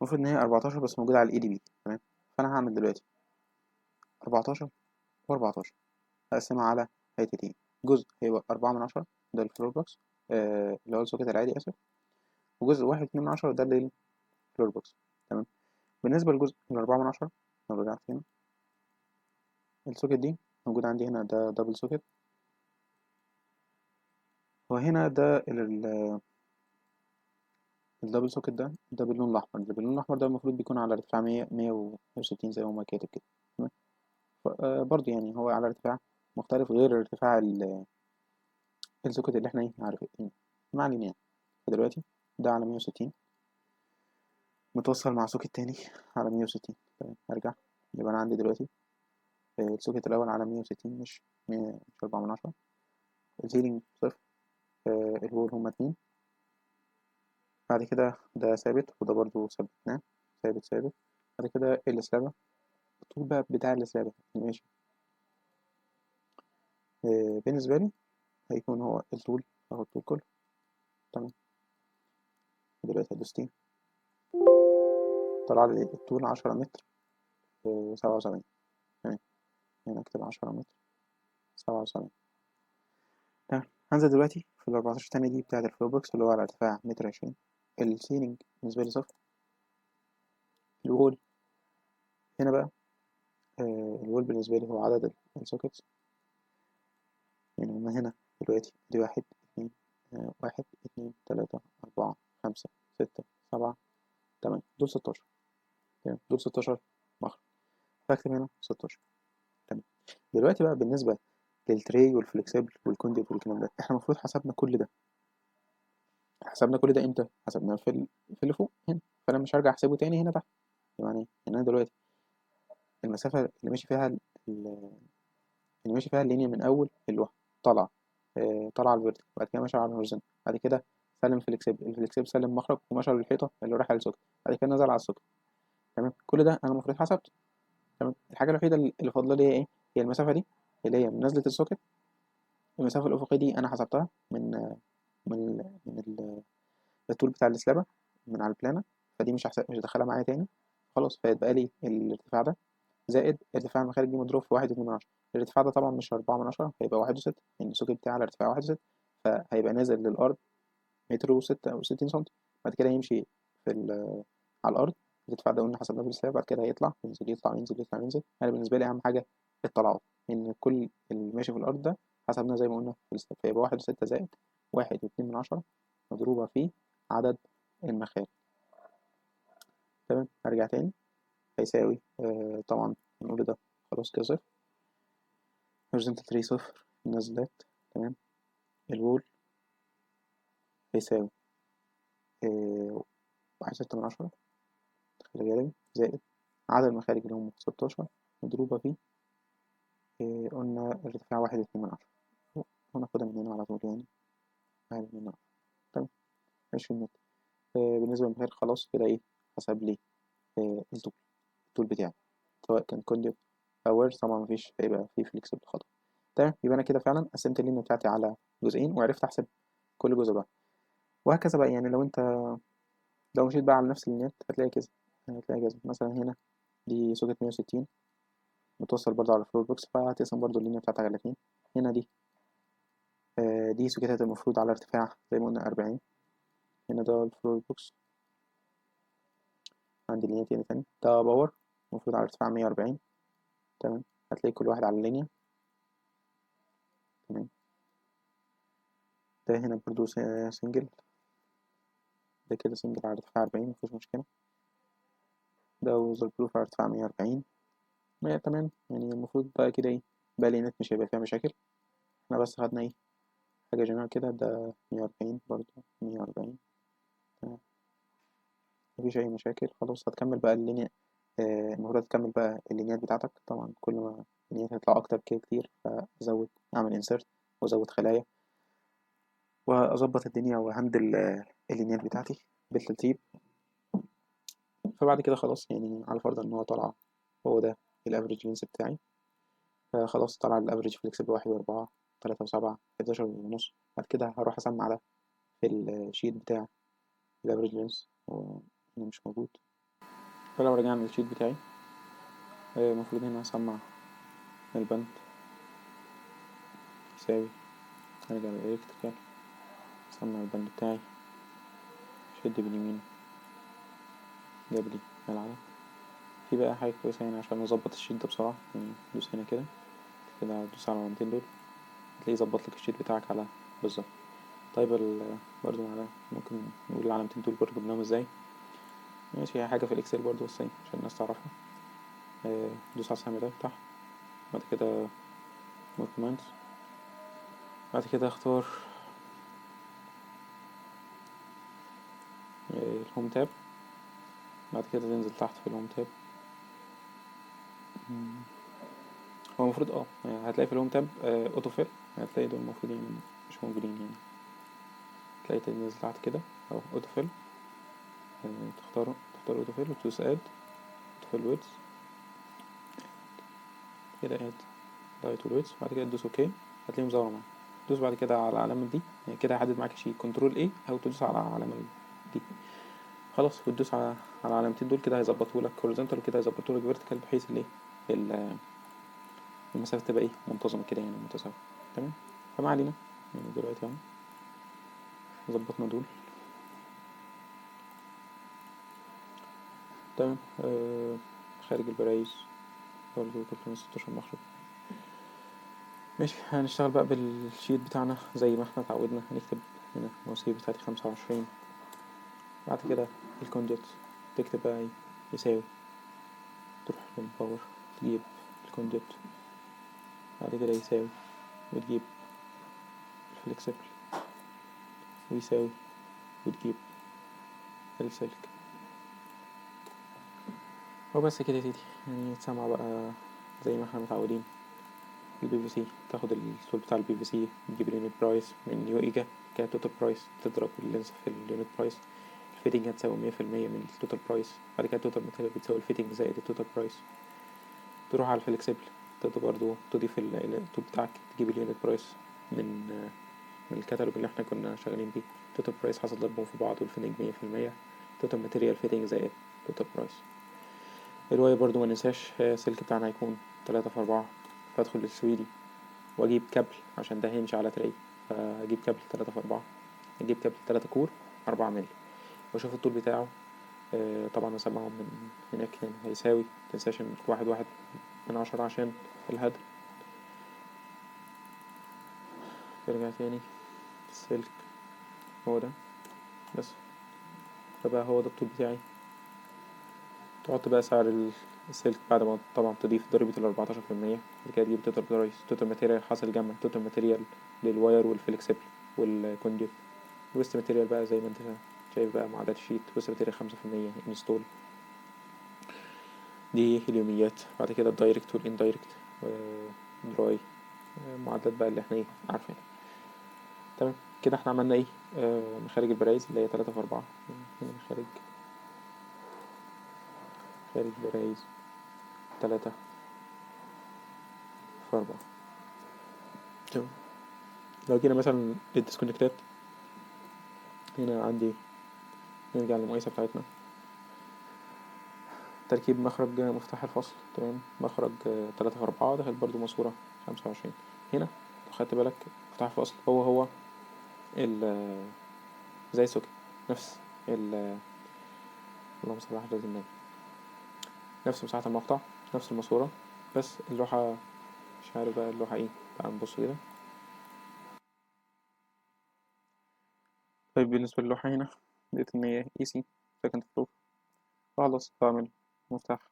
المفروض إن هي 14 بس موجودة على الإي دي بي، تمام؟ فأنا هعمل دلوقتي 14 و14 هقسمها على حتتين. جزء هيبقى 4/10 ده الفلور بوكس، اللي هو السوكت العادي آسف، وجزء 1/2 ده للفلور بوكس، تمام؟ بالنسبة للجزء ال4/10 لو رجعت هنا السوكت دي موجود عندي هنا، ده دبل سوكت، وهنا ده الدبل سوكت ده باللون الأحمر. اللي باللون الأحمر ده المفروض بيكون على ارتفاع 160 زي ما هو كاتب كده، تمام؟ برضه يعني هو على ارتفاع مختلف غير ارتفاع السوكت اللي احنا عارفين، ما علينا يعني. فدلوقتي ده على 160 متوصل مع سوكت تاني على 160. طيب هرجع، يبقى أنا عندي دلوقتي السوكت الأول على 160 مش 4/10، السيلينج صفر، الوول هما 2. بعد كده ده ثابت وده برضو ثبتناه، ثابت ثابت. بعد كده السلابة، الطول بقى بتاع السلابة ماشي. بالنسبة لي هيكون هو الطول أهو، الطول كله تمام. دلوقتي هدوستين طلع لي الطول 10 متر 77، تمام. هنا أكتب 10 متر 77، تمام. هنزل دلوقتي في ال14 تاني دي بتاعة الفلور بوكس اللي هو على ارتفاع 120. السيلينج بالنسبة لي صفر. الوول هنا بقى الوول بالنسبة لي هو عدد السوكيتس، يعني هما هنا دلوقتي دي 1 2 1 2 3 4 5 6 7 8 دول 16، تمام. دول 16 مخرج، فاكتب هنا 16، تمام. دلوقتي بقى بالنسبة للتري والفلكسبل والكونديت والكلام ده احنا المفروض حسبنا كل ده. حسبنا كل ده امتى؟ حسبناه في اللي فوق هنا، فانا مش هرجع احسبه تاني هنا تحت. يعني ان انا دلوقتي المسافة اللي ماشي فيها اللي ماشي فيها اللينيا من اول اللوحة طالعة، طالعة على الفيرتيكال، بعد كده ماشي على الهوريزونتال، بعد كده سلم فليكسيبل، الفليكسيبل سلم مخرج ومشى للحيطة اللي رايح على السوكت، بعد كده نزل على السوكت، تمام. كل ده انا المفروض حسبته، تمام. الحاجة الوحيدة اللي فاضلة لي هي ايه؟ هي المسافة دي اللي هي من نزلة السوكت. المسافة الأفقية دي أنا حسبتها من الطول بتاع السلابة من على البلانة، فدي مش هدخلها معايا تاني خلاص. فيتبقى لي الارتفاع ده زائد ارتفاع المخارج دي مضروب في 1/2. الارتفاع ده طبعا مش 4/10، هيبقى 1.6، لأن السوكت بتاعي على ارتفاع 1.6، فهيبقى نازل للأرض 1 متر أو 60 سنتي. بعد كده يمشي على الأرض. الارتفاع ده قلنا حسبناه في السلاب، بعد كده هيطلع ينزل يطلع ينزل يطلع ينزل. أنا بالنسبة لي أهم حاجة الطلعات، إن كل اللي ماشي في الأرض ده حسبناه زي ما قلنا في السلاب، فيبقى 1.6 زائد 1.2 مضروبة في عدد المخارج، تمام. هرجع تاني هيساوي طبعا نقول ده خلاص كده صفر، horizontal 3 صفر، النازلات تمام. الوول هيساوي 1.6 خلي بالك زائد عدد المخارج اللي هم 16 مضروبة في قلنا ارتفاع 1.2، وناخدها من هنا على طول يعني 1.2، تمام. 20 متر. بالنسبة للمخارج خلاص كده ايه، حسب لي الطول بتاعي سواء كان كونديوت أو ويرز، طبعا مفيش هيبقى فيه فليكسبل خطأ، تمام. يبقى أنا كده فعلا قسمت اللينيا بتاعتي على جزئين وعرفت أحسب كل جزء بقى، وهكذا بقى. يعني لو مشيت بقى على نفس اللينيات هتلاقي كذا مثلا هنا دي سوكت 160 متوصل برضه على الفلور بوكس، فهتقسم برضه اللينيا بتاعتك على 2. هنا دي سوكيتات المفروض على ارتفاع زي ما قلنا 40. هنا ده الفلور بوكس، عندي لينيا تاني ده باور المفروض على ارتفاع 140، تمام. هتلاقي كل واحد على اللينيا، تمام. ده هنا برضه سنجل، ده كده سنجل على ارتفاع 40 مفيش مشكلة. ده ووزر بروف على ارتفاع 140، تمام. يعني المفروض بقى كده ايه، بقى لينات مش هيبقى فيها مشاكل. احنا بس خدنا ايه حاجة جنرال كده، ده 140 برضه 140، تمام. مفيش أي مشاكل خلاص. هتكمل بقى اللينيا، المفروض تكمل بقى اللينيات بتاعتك. طبعا كل ما اللينيات هتطلع أكتر كده كتير، فأزود أعمل insert وأزود خلايا وأظبط الدنيا وهندل اللينيات بتاعتي بالترتيب. فبعد كده خلاص يعني على فرض إن هو طلع هو ده الأفريج لينس بتاعي، فخلاص طلع الأفريج فليكسبل 1 و4 3 و7 11 ونص. بعد كده هروح أسمع ده في الشيت بتاع الأفريج لينس، هو هنا مش موجود. فلو رجعنا للشيت بتاعي المفروض هنا أسمع البند يساوي، هرجع للإلكتريكال أسمع البند بتاعي، شد باليمين جاب لي العدد. في بقى حاجة كويسة هنا عشان أظبط الشيت ده بسرعة، يعني دوس هنا كده كده، دوس على العلامتين دول هتلاقيه ظبط لك الشيت بتاعك على بالظبط. طيب برضو على ممكن نقول العلامتين دول برضو بنعمل ازاي. ماشي، هي حاجة في الإكسل برضو بس عشان الناس تعرفها. دوس على السهم ده تحت، بعد كده مور كوماندز، بعد كده اختار الهوم تاب، بعد كده تنزل تحت في الهوم تاب. هو المفروض يعني هتلاقي في الهوم تاب اوتو فيل، هتلاقي دول المفروض يعني مش موجودين يعني، تلاقي تنزل تحت كده اهو اوتو فيل، تختار اوتو فيل وتدوس اد اوتو فيل ويدز كده، اد لايت والويدز، بعد كده تدوس اوكي هتلاقيهم ظهروا معاك. تدوس بعد كده على العلامة دي، يعني كده هيحدد معاك شيء كنترول ايه، او تدوس على العلامة دي خلاص، وتدوس على العلامتين دول كده هيظبطوا لك هوريزونتال، وكده هيظبطوا لك فيرتيكال، بحيث الايه المسافة تبقى ايه منتظمة كده يعني متساوية. تمام، فما علينا يعني دلوقتي اهو ظبطنا دول. تمام، خارج البرايز برضه 316 مخرج. ماشي، هنشتغل بقى بالشيت بتاعنا زي ما احنا اتعودنا. هنكتب هنا المواسير بتاعتي 25، بعد كده الكونجكت تكتب بقى ايه يساوي، تروح للباور تجيب الكونجكت، بعد كده يساوي وتجيب الفليكسبل، ويساوي وتجيب السلك. وبس كده يا سيدي، يعني تسمع بقى زي ما احنا متعودين. البي في سي تاخد التول بتاع البي في سي، تجيب اليونت برايس من يو ايجا كتوتال برايس، تضرب اللينس في اليونت برايس، الفيتنج هتساوي 100% من التوتال برايس، بعد كده التوتال ماتيريال بتساوي الفيتنج زائد التوتال برايس. تروح على الفليكسبل تقدر برضو تضيف التول بتاعك، تجيب اليونت برايس من الكتالوج اللي احنا كنا شغالين بيه، توتال برايس حصل ضربهم في بعض والفيتنج 100%، توتال ماتيريال فيتنج زائد توتال برايس. الواي برضو ما ننساش السلك بتاعنا هيكون 3 في 4، فادخل للسويدي واجيب كابل عشان ده هيمشي على تري، فاجيب كابل 3 في 4، اجيب كابل 3 كور 4 مللي، واشوف الطول بتاعه. طبعا اسمعهم من هناك هنا هيساوي، متنساش ان 1/1 عشان الهدر. ارجع تاني السلك هو ده بس، فبقى هو ده الطول بتاعي. تحط بقى سعر السلك بعد ما طبعا تضيف ضريبة 14%، بعد كده تجيب توتال برايس، توتال ماتيريال حاصل جمع توتال ماتيريال للواير والفليكسبل والكونديوت، ويست ماتيريال بقى زي ما انت شايف بقى معادلات الشيت، ويست ماتيريال 5% انستول، دي اليوميات. بعد كده الدايركت والاندايركت ودراي، معادلات بقى اللي احنا ايه عارفين. تمام كده احنا عملنا ايه مخارج البرايز اللي هي 3 في 4، هنا خارج برايز 3 في 4. تمام، لو جينا مثلا للديسكونكتات، هنا عندي نرجع للمقايسة بتاعتنا، تركيب مخرج مفتاح الفصل. تمام، مخرج 3 في 4 داخل برضو ماسورة 25. هنا لو خدت بالك مفتاح الفصل هو زي سوكت، نفس اللهم صل على حضرة النبي، نفس مساحة المقطع، نفس الماسورة، بس اللوحة مش عارف بقى اللوحة ايه. تعال نبص كده. طيب بالنسبة للوحة هنا لقيت ان هي اي سي سكند فلور، خلاص بعمل مفتاح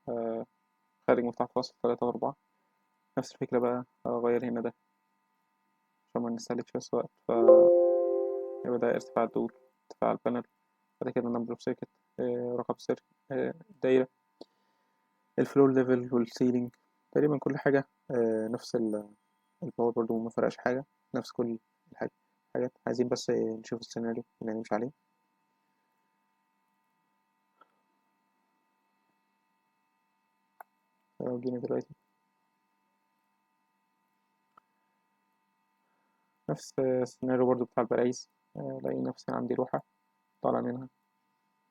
خارج مفتاح فاصل 3 و4. نفس الفكرة بقى أغير هنا ده عشان ما نستهلكش بس وقت، يبقى ده ارتفاع الدول، ارتفاع البانل، بعد كده نمبر اوف سيركت، رقم سير الدايرة، الفلور ليفل والسيلينج، تقريبا كل حاجة نفس الباور برضو ما فرقش حاجة، نفس كل الحاجة. حاجات عايزين بس نشوف السيناريو اللي هنمشي عليه. لو جينا دلوقتي نفس السيناريو برضو بتاع البرايز، الاقي نفسي عندي لوحة طالع منها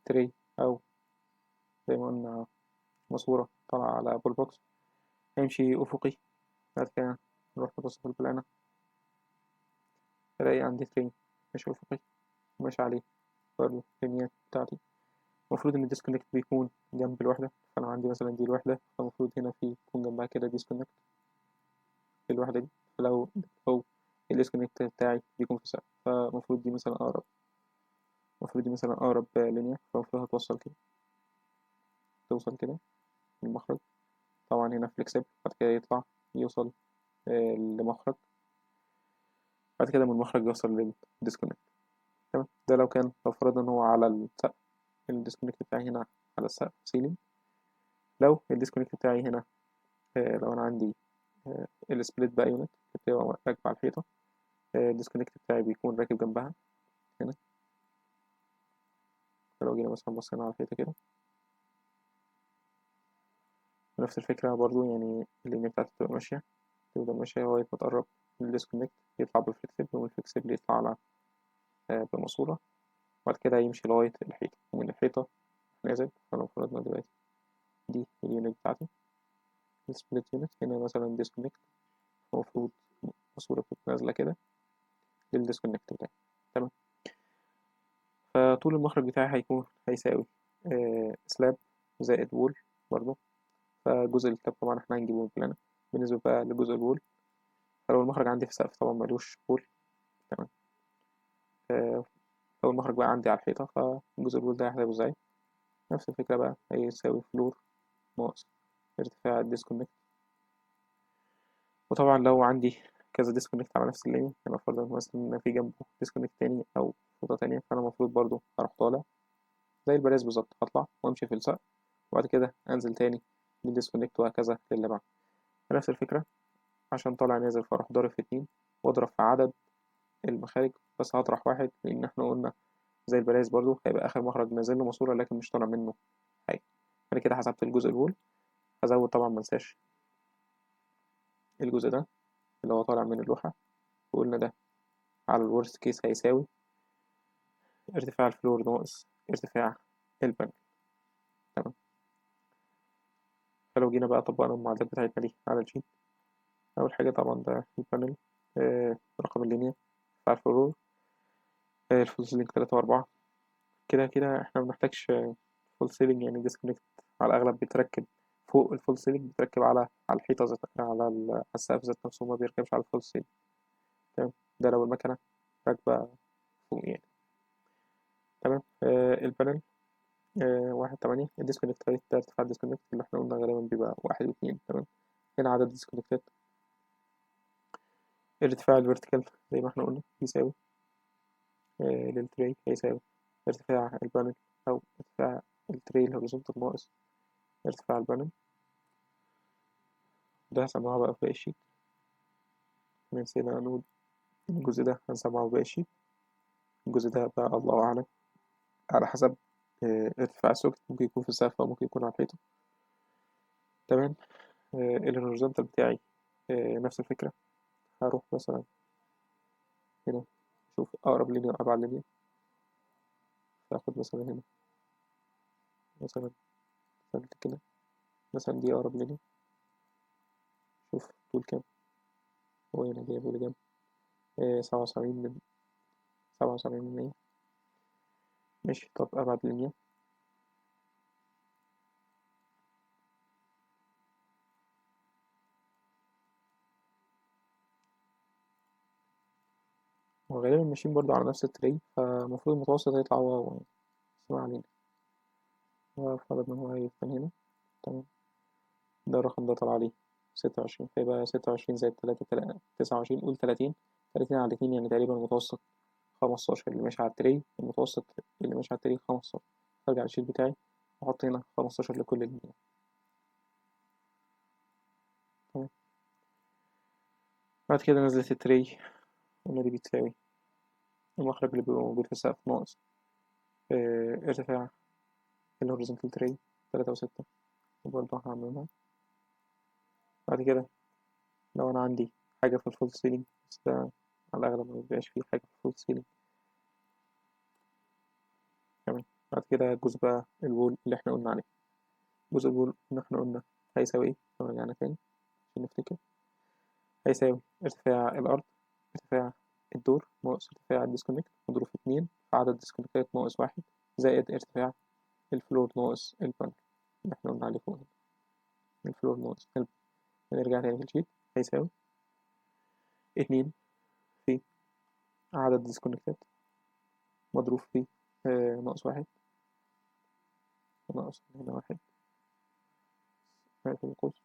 تري، او زي ما قلنا ماسورة طالعة على ابل بوكس. هيمشي افقي، بعد كده نروح نبص في البلانة، الاقي عندي تري ماشي افقي وماشي عليه برضو البنيات بتاعتي. المفروض ان الديسكونكت بيكون جنب الوحدة، فانا عندي مثلا دي الوحدة، فالمفروض هنا في يكون جنبها كده ديسكونكت في الوحدة دي. لو الديسكونكت بتاعي بيكون في سقف، فالمفروض دي مثلا أقرب لينيا، فالمفروض هتوصل كده، توصل كده للمخرج. طبعا هنا فليكسبل، بعد كده يطلع يوصل لمخرج، بعد كده من المخرج يوصل للديسكونكت. تمام، ده لو فرضنا إن هو على السقف، الديسكونكت بتاعي هنا على السقف سيلينج. لو الديسكونكت بتاعي هنا لو أنا عندي السبليت بقى يونت اللي بتبقى راكبة على الحيطة، الديسكونكت بتاعي بيكون راكب جنبها هنا. فلو جينا مثلا بصينا على الحيطة كده، نفس الفكرة برضو، يعني اللينيا بتاعتي تبقى ماشية لغاية ما تقرب من الديسكونكت، يطلع بالفليكسبل، ومن الفليكسبل يطلع على بماسورة، وبعد كده يمشي لغاية الحيطة، ومن الحيطة نازل. فلو فرضنا دلوقتي دي اليونت بتاعتي، السبليت يونت هنا مثلا ديسكونكت، المفروض ماسورة تكون نازلة كده للديسكونكت بتاعي. تمام، فطول المخرج بتاعي هيكون هيساوي سلاب زائد وول برضه. فجزء الكتاب طبعا احنا هنجيبه من البلانة. بالنسبة بقى لجزء الوول، فلو المخرج عندي في سقف طبعا ملوش وول. تمام، آه، لو المخرج بقى عندي على الحيطة، فجزء الوول ده هيحسبه ازاي؟ نفس الفكرة بقى، هيساوي فلور ناقص ارتفاع الديسكونكت. وطبعا لو عندي كذا ديسكونكت على نفس اللين، يعني فرضا مثلا إن في جنبه ديسكونكت تاني أو فوطة تانية، فأنا المفروض برضو أروح طالع زي البراز بالظبط، أطلع وأمشي في السقف، وبعد كده أنزل تاني للديسكونكت، وهكذا للي بعده. نفس الفكرة، عشان طالع نازل فأروح ضارب في 2، وأضرب في عدد المخارج، بس هطرح واحد، لأن احنا قلنا زي البراز برضو هيبقى آخر مخرج نازل له ماسورة لكن مش طالع منه حاجة. أنا كده حسبت الجزء الأول. هزود طبعا منساش الجزء ده اللي هو طالع من اللوحة، وقلنا ده على الورست كيس هيساوي ارتفاع الفلور ناقص ارتفاع البانل. تمام، فلو جينا بقى طبقنا المعادلات بتاعتنا دي على الشيت، أول حاجة طبعا ده البانل، رقم اللينيا بتاع الفلور، الفول سيلينج 3 و4. كده كده احنا مبنحتاجش فول سيلينج، يعني ديسكونكت على الأغلب بيتركب فوق الفول سيلينج، بيتركب على الحيطة على السقف ذات نفسه، ما بيركبش على الفول سيلينج. تمام، ده لو المكنة راكبة فوق يعني. تمام، البانل 1/8 الديسكونكت ريت، ده ارتفاع الديسكونكت اللي احنا قلنا غالبا بيبقى 1 و2. تمام، هنا عدد الديسكونكتات. ارتفاع الفيرتيكال زي ما احنا قلنا يساوي للتري هيساوي ارتفاع البانل، أو ارتفاع التري الهوريزونتال ناقص ارتفاع البانل. ده هسمعه بقى في باقي الشيت، نسينا نقول الجزء ده هنسمعه في باقي الشيت. الجزء ده بقى الله أعلم على حسب ارتفاع السوكت، ممكن يكون في السقف أو ممكن يكون على الحيطة. تمام، الهوريزونتال بتاعي نفس الفكرة. هروح مثلا هنا شوف أقرب لينيا وأبعد لينيا، فآخد مثلا هنا مثلا كده، مثلا دي أقرب لينيا، شوف طول كام، هو هنا جايبه لجنب 77 من 100. ماشي، طب أبعد لينيا، وغالبا ماشيين برضو على نفس التري، فالمفروض المتوسط هيطلع واو يعني، بس ما علينا. هو فرض إن هو هيفتن هنا. تمام، ده الرقم ده طلع عليه 26، فيبقى 26 زائد 29، قول 30 على 2، يعني تقريبا المتوسط 15 اللي ماشي على التري، المتوسط اللي ماشي على التري 15. أرجع للشيت بتاعي وأحط هنا 15 لكل لينيا. بعد كده نزلت التري، قلنا دي بتساوي المخرج اللي بيبقى موجود في السقف ناقص ارتفاع الهوريزونتال تري 3 و6، وبرضه هعملها. بعد كده لو أنا عندي حاجة في الفول سيلينج، بس ده على الأغلب مبيبقاش فيه حاجة في الفول سيلينج. تمام. بعد كده الجزء بقى الوول اللي احنا قلنا عليه. جزء الوول اللي احنا قلنا هيساوي ايه لو رجعنا تاني عشان نفتكر؟ هيساوي ارتفاع الأرض، ارتفاع الدور ناقص ارتفاع الديسكونكت مضروب في 2 في عدد الديسكونكتات ناقص 1 زائد ارتفاع الفلور ناقص البانل اللي احنا قلنا عليه فوق هنا. الفلور ناقص البانل، نرجع تاني في الشيت، هيساوي 2 في عدد الديسكونكتات مضروب في ناقص 1 ناقص هنا 1 في القوس،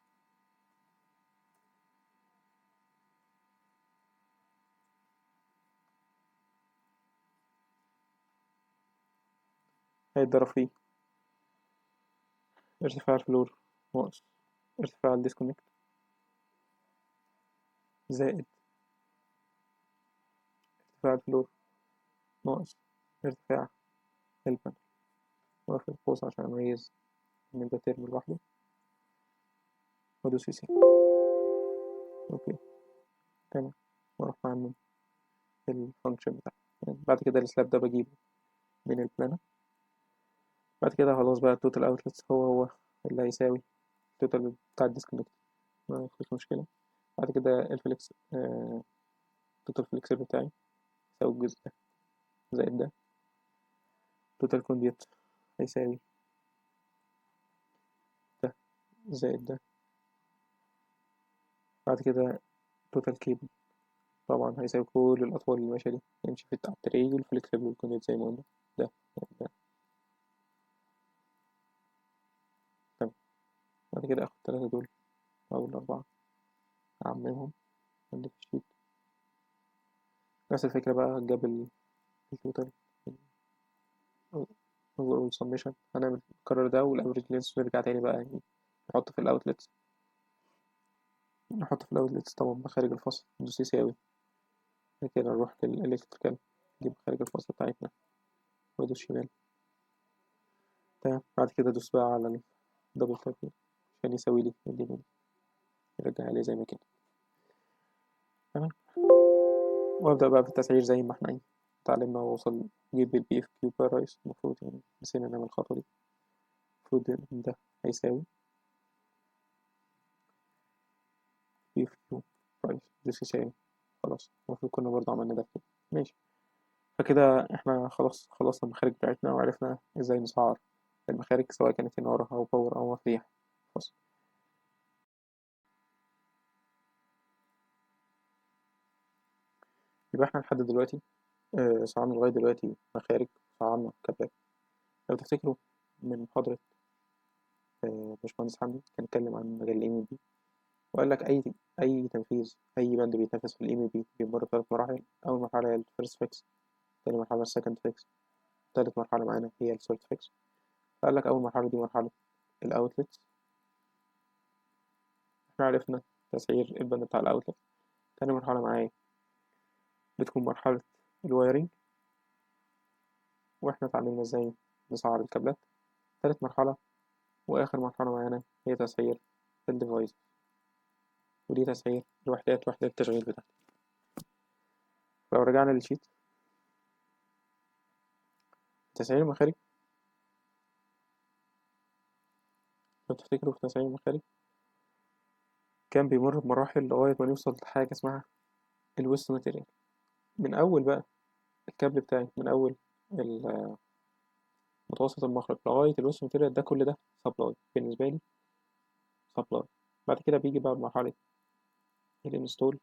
هيتضرب فيه ارتفاع الفلور ناقص ارتفاع الديسكونكت زائد ارتفاع الفلور ناقص ارتفاع البانل، وأقفل القوس عشان أميز إن ده ترم لوحده، وأدوس سي. أوكي تمام، وأروح أعمل الفانكشن بتاعتي. يعني بعد كده السلاب ده بجيبه من البلانر. بعد كده خلاص بقى التوتال اوتلتس هو اللي هيساوي التوتال بتاع الديسكونكت، ما فيش مشكلة. بعد كده الفليكس التوتال فليكسر بتاعي يساوي الجزء ده زائد ده. توتال كونديت هيساوي ده زائد ده. بعد كده توتال كيبل طبعا هيساوي كل الأطوال اللي ماشية دي، يمشي في التري والفليكسبل والكونديت زي ما قلنا، ده زائد ده. تمام. بعد كده آخد التلاتة دول أو الأربعة أعممهم عندي في الشيت. نفس الفكرة بقى جاب التوتال والسميشن، هنعمل القرار ده والافريج لينس، ونرجع تاني بقى يعني نحط في الاوتلتس. طبعا مخارج الفصل ندوس يساوي. بعد كده نروح للإلكتريكال نجيب مخارج الفصل بتاعتنا وادوس شمال. تمام. بعد كده ادوس بقى على الدبل تاب عشان يساوي لي الدنيا، يرجع لي زي ما كده. تمام. وابدأ بقى في التسعير زي ما احنا اتعلمنا ووصل نجيب البي اف كيو بارايس. المفروض يعني نسينا نعمل الخطوة دي. المفروض إن ده هيساوي بي اف كيو بارايس دوس يساوي. خلاص المفروض كنا برضه عملنا ده كده. ماشي. فكده احنا خلاص خلصنا المخارج بتاعتنا وعرفنا ازاي نسعر المخارج سواء كانت إنارة أو باور أو مفاتيح. بس يبقى احنا لحد دلوقتي سعرنا لغاية دلوقتي مخارج، سعرنا كابلات. لو تفتكروا من محاضرة باشمهندس حمدي كان اتكلم عن مجال الام بي، وقال لك أي تنفيذ أي بند بيتنفذ في الام بي بيمر بثلاث مراحل. أول مرحلة هي الفيرست فيكس، تاني مرحلة السكند فيكس، تالت مرحلة معانا هي الثيرد فيكس. فقال لك أول مرحلة دي مرحلة الأوتلت. احنا عرفنا تسعير البند بتاع الأوتلت. تاني مرحلة معايا بتكون مرحلة الوايرنج، واحنا اتعلمنا ازاي نسعر الكابلات. تالت مرحلة وآخر مرحلة معانا هي تسعير الديفايس، ودي تسعير وحدات التشغيل بتاعتي. لو رجعنا للشيت تسعير المخارج، لو تفتكروا في تسعير المخارج كان بيمر بمراحل لغاية ما نوصل لحاجة اسمها الويست ماتيريال. من أول بقى الكابل بتاعي، من أول متوسط المخرج لغاية الويست ماتيريال، ده كل ده سبلاي بالنسبة لي، سبلاي. بعد كده بيجي بقى مرحلة الانستول،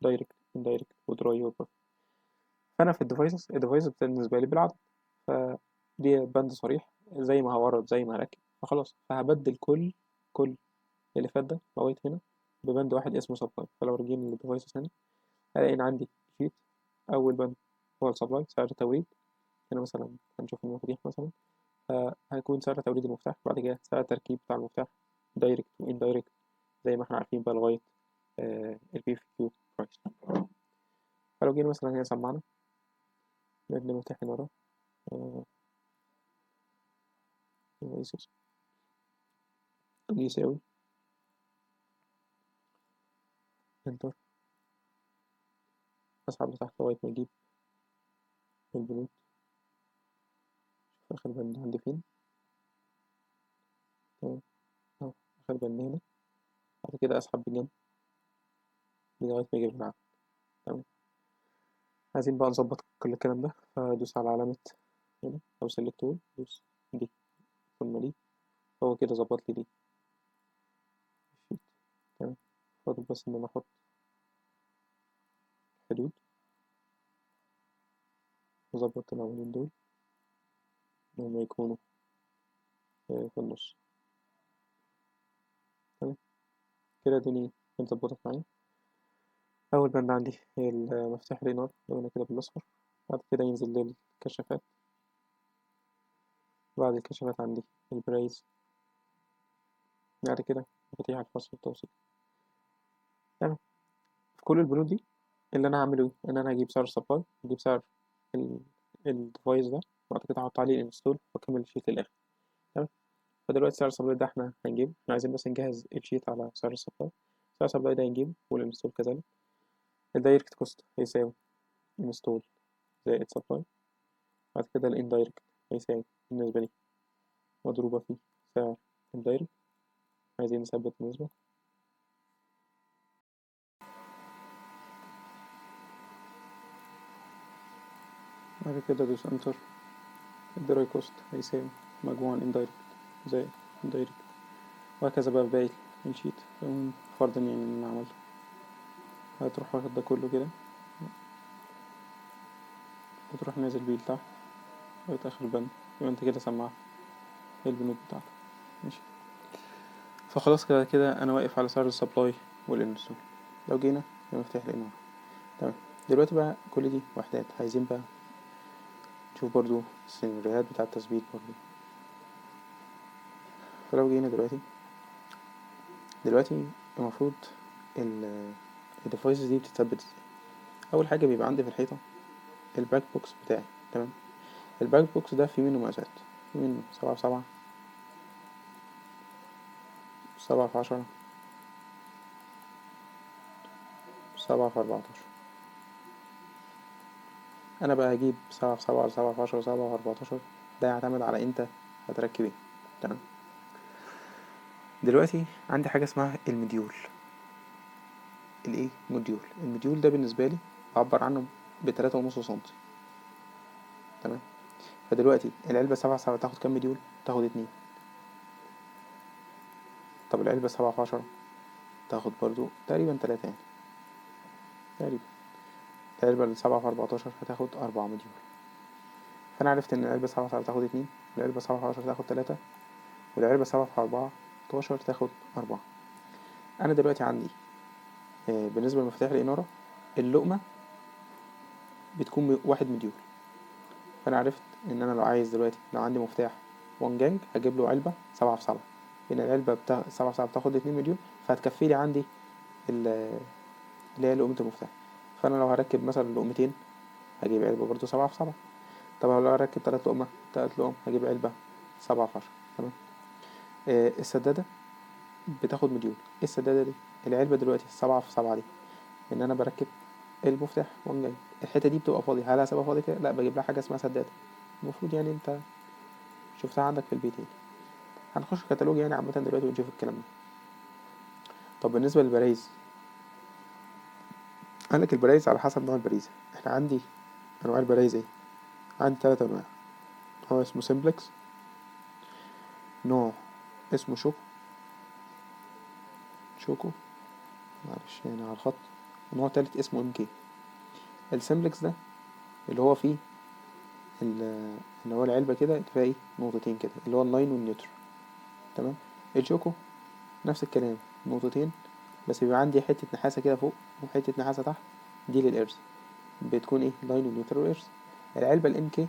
دايركت اندايركت ودراي وبر. فأنا في الديفايسز بالنسبة لي بالعدد، فدي بند صريح زي ما هورد زي ما هركب فخلاص، فهبدل كل اللي فات ده لغاية هنا ببند واحد اسمه سبلاي. فلو رجعنا للديفايسز هنا هلاقي إن عندي شيت أول بند هو السبلاي سعر التوريد. هنا مثلا هنشوف المفاتيح مثلا، هيكون سعر توريد المفتاح، بعد كده سعر التركيب بتاع المفتاح دايركت واندايركت زي ما احنا عارفين بقى لغاية البي في كيو برايس. فلو جينا مثلا هنا سمعنا نبني مفتاح من ورا يساوي انتر، اسحب لتحت لغاية ما اجيب البنود في اخر بند عندي فين. تمام اهو اخر بند هنا، بعد كده اسحب بجنب لغاية ما اجيب العدد. تمام، عايزين بقى نظبط كل الكلام ده، فادوس على علامة هنا او سيلكت تول، دوس دي ثم دي، هو كده ظبط لي دي. تمام، فاضل بس ان انا احط حدود واظبط العناوين دول ان هما يكونوا في النص. تمام كده الدنيا اتظبطت معايا. أول بند عندي هي المفتاح الإنارة لو أنا كده بالأصفر، بعد كده ينزل للكشافات، بعد الكشافات عندي البرايز، بعد كده مفاتيح الفصل والتوصيل. تمام، في كل البنود دي اللي أنا هعمله إيه؟ إن أنا هجيب سعر السبلاي، هجيب سعر الديفايس ده، بعد كده هحط عليه الانستول وأكمل الشيت للآخر. تمام، فدلوقتي سعر السبلاي ده احنا هنجيبه، احنا عايزين بس نجهز الشيت على سعر السبلاي. سعر السبلاي ده هنجيبه والانستول كذلك. الدايركت كوست هيساوي انستول زائد سبلاي، بعد كده الاندايركت هيساوي بالنسبة لي مضروبة في سعر الدايركت، عايزين نثبت النسبة. بعد كده دوس انتر، الدراي كوست هيساوي مجموع الاندايركت زائد الدايركت، وهكذا بقى في باقي الشيت. فرضا يعني ان انا عملته، هتروح واخد ده كله كده وتروح نازل بيه لتحت لغاية آخر البند، يبقى انت كده سمعت البنود بتاعتك. ماشي، فخلاص كده كده انا واقف على سعر السبلاي والانستول. لو جينا لمفتاح الانارة، تمام، دلوقتي بقى كل دي وحدات، عايزين بقى نشوف برضو السيناريوهات بتاع التثبيت برضو. فلو جينا دلوقتي المفروض الديفايسز دي بتتثبت ازاي. اول حاجه بيبقى عندي في الحيطه الباك بوكس بتاعي. تمام، الباك بوكس ده فيه منه مقاسات، فيه منه 7 في 7، 7 في 10، 7 في 14. انا بقى هجيب 7 في 7 ولا 7 في 10 ولا 7 في 14، ده يعتمد على انت هتركب ايه. تمام، دلوقتي عندي حاجه اسمها المديول. الايه موديول؟ المديول ده بالنسبه لي بعبر عنه ب3.5 سنتي. تمام، فدلوقتي العلبه 7 في 7 تاخد كام مديول؟ تاخد 2. طب العلبه 7 في 10 تاخد برضو تقريبا 3 يعني، تقريبا. العلبة ال7 في 14 هتاخد 4 مديول. فأنا عرفت إن العلبة 7 في 7 تاخد 2، والعلبة 7 في 10 تاخد 3، والعلبة 7 في 14 تاخد 4. أنا دلوقتي عندي بالنسبة لمفتاح الإنارة اللقمة بتكون 1 مديول. فأنا عرفت إن أنا لو عايز دلوقتي لو عندي مفتاح 1 جانج هجيب له علبة 7 في 7، لأن العلبة 7 في 7 بتاخد 2 مديول، فهتكفي لي عندي اللي هي لقمة المفتاح. فأنا لو هركب مثلا لقمتين هجيب علبة برضو 7 في 7. طب لو هركب 3 لقم هجيب علبة 7 في 10. تمام، السدادة بتاخد مديول. ايه السدادة دي؟ العلبة دلوقتي 7 في 7 دي ان انا بركب المفتاح وان جاي، الحتة دي بتبقى فاضية. هل هسيبها فاضية كده؟ لا، بجيب لها حاجة اسمها سدادة. المفروض يعني انت شفتها عندك في البيت يعني. هنخش كتالوج يعني عامة دلوقتي ونشوف الكلام ده. طب بالنسبة للبرايز، قالك البرايز على حسب نوع البريزة. احنا عندي انواع البرايز ايه؟ عندي 3 انواع. هو اسمه سيمبلكس، نوع اسمه شوكو، معلش يعني على الخط، ونوع تالت اسمه ام كي. السيمبلكس ده اللي هو فيه اللي هو العلبة كده فيها ايه نقطتين كده، اللي هو اللاين والنيوتر. تمام، الشوكو نفس الكلام، نقطتين بس بيبقى عندي حتة نحاسة كده فوق وحتة نحاسة تحت، دي للإرز، بتكون ايه لاين ونيوتر وإرز. العلبة الام كي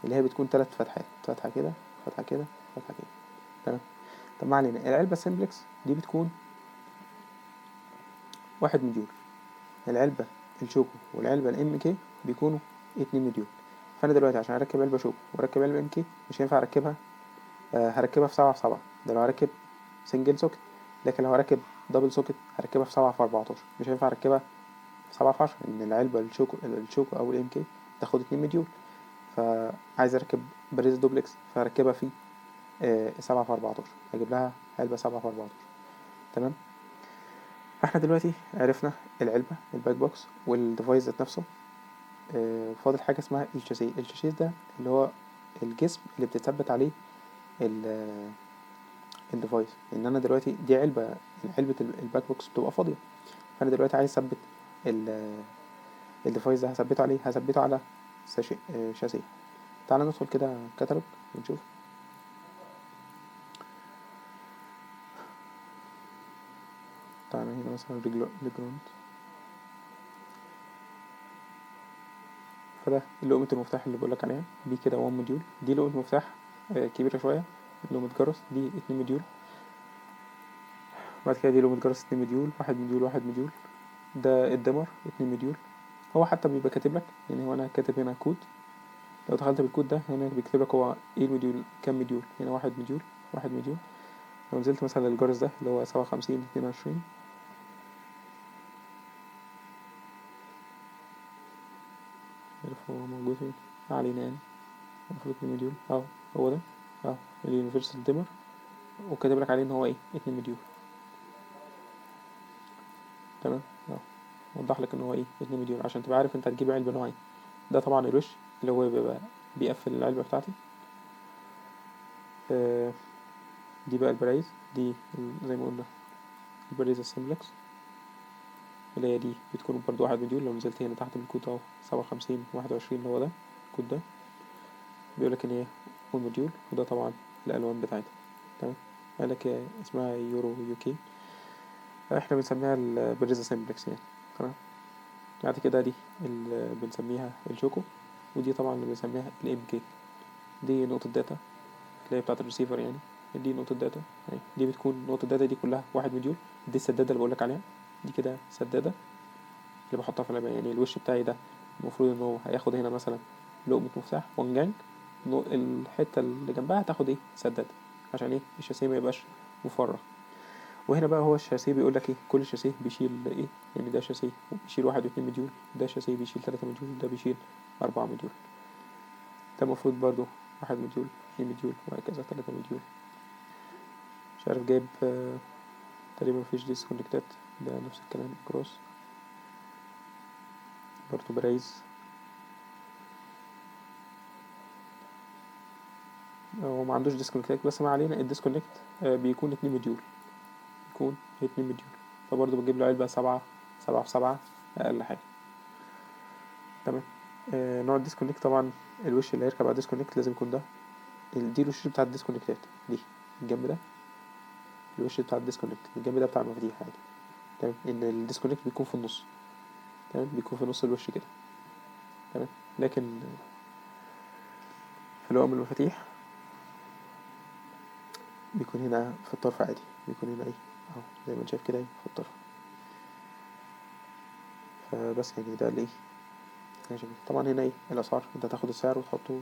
اللي هي بتكون 3 فتحات، فتحة كده، فتحة كده، فتحة كده. تمام، طب ما علينا. العلبة السيمبلكس دي بتكون 1 مديول. العلبة الشوكو والعلبة الام كي بيكونوا اتنين مديول. فانا دلوقتي عشان اركب علبة شوك واركب علبة ام كي مش هينفع اركبها، هركبها في 7 في 7، ده لو هركب سنجل سوكت. لكن لو هركب دبل سوكت هركبها في 7 في 14، مش هينفع اركبها في 7 في 10، ان العلبة الشوكو او الام كي تاخد 2 مديول. فعايز اركب باريزا دوبلكس فهركبها في 7 في 14، هجيب لها علبة 7 في 14. تمام. فاحنا دلوقتي عرفنا العلبة الباك بوكس والديفايس ذات نفسه. فاضل حاجة اسمها الشاسيه. الشاسيه ده اللي هو الجسم اللي بتثبت عليه الديفايس. ان انا دلوقتي دي علبة الباك بوكس بتبقى فاضية، فانا دلوقتي عايز اثبت الديفايس ده، هثبته على شاسيه. تعال ندخل كده كتالوج ونشوف. تعال هنا مثلا ريجراند، فده لقمة المفتاح اللي بقولك عليها دي كده 1 مديول. دي لقمة مفتاح كبيرة شوية، لقمة جرس دي 2 مديول. بعد كده دي لقمة جرس 2 مديول، 1 مديول. ده الدمر 2 مديول. هو حتى بيبقى كاتب لك، يعني هو انا كاتب هنا كود، لو دخلت بالكود ده هنا بيكتب لك هو ايه المديول كام مديول. هنا 1 مديول 1 مديول. لو نزلت مثلا للجرس ده اللي هو 57 22، عارف هو موجود فين، علينا يعني. المفروض 2 مديول اهو، هو ده اهو اليونيفرسال ديمر، وكاتب لك عليه ان هو ايه 2 مديول. تمام اهو، وضح لك ان هو ايه 2 مديول عشان تبقى عارف انت هتجيب علبة نوعين. ده طبعا الوش اللي هو بيبقى بيقفل العلبة بتاعتي. دي بقى البرايز دي زي ما قلنا البرايز السمبلكس، اللي هي دي بتكون برضو 1 مديول. لو نزلت هنا تحت بالكود اهو 57 21 اللي هو ده الكود ده، بيقولك ان هي 1 مديول. وده طبعا الالوان بتاعتها. تمام. قالك اسمها يورو يوكي، احنا بنسميها البريزا سمبلكس يعني. تمام. بعد كده دي اللي بنسميها الشوكو، ودي طبعا اللي بنسميها الام كي. دي نقطة داتا اللي هي بتاعة الريسيفر يعني. دي نقطة داتا يعني، دي بتكون نقطة داتا دي كلها 1 مديول. دي السدادة اللي بقولك عليها، دي كده سدادة اللي بحطها في اللعبة. يعني الوش بتاعي ده المفروض ان هو هياخد هنا مثلا لقمة مفتاح 1 جانج، الحتة اللي جنبها هتاخد ايه سدادة، عشان ايه الشاسيه ما يبقاش مفرغ. وهنا بقى هو الشاسيه بيقول لك ايه، كل شاسيه بيشيل ايه. يعني ده شاسيه بيشيل 1 و2 مديول، ده شاسيه بيشيل 3 مديول، ده بيشيل 4 مديول. ده المفروض برضو 1 مديول 2 مديول وهكذا 3 مديول. مش عارف جايب تقريبا مفيش ديسكونكتات، ده نفس الكلام كروس. برضو برايز هو ما عندوش ديسكونكت، بس ما علينا. الديسكونكت بيكون 2 مديول، بيكون 2 مديول. فبرضه بجيب له علبة 7 في 7 أقل حاجة. تمام. نوع الديسكونكت طبعا الوش اللي هيركب على الديسكونكت لازم يكون ده. دي الوش بتاع الديسكونكتات دي، الجنب ده الوش بتاع الديسكونكت، الجنب ده بتاع المفاتيح عادي. تمام. ان الديسكونكت بيكون في النص. تمام، بيكون في نص الوش كده. تمام. لكن في لقم المفاتيح بيكون هنا في الطرف عادي، بيكون هنا ايه اهو زي ما انت شايف كده ايه في الطرف. فبس يعني ده الايه ماشي. طبعا هنا ايه الاسعار، انت هتاخد السعر وتحطه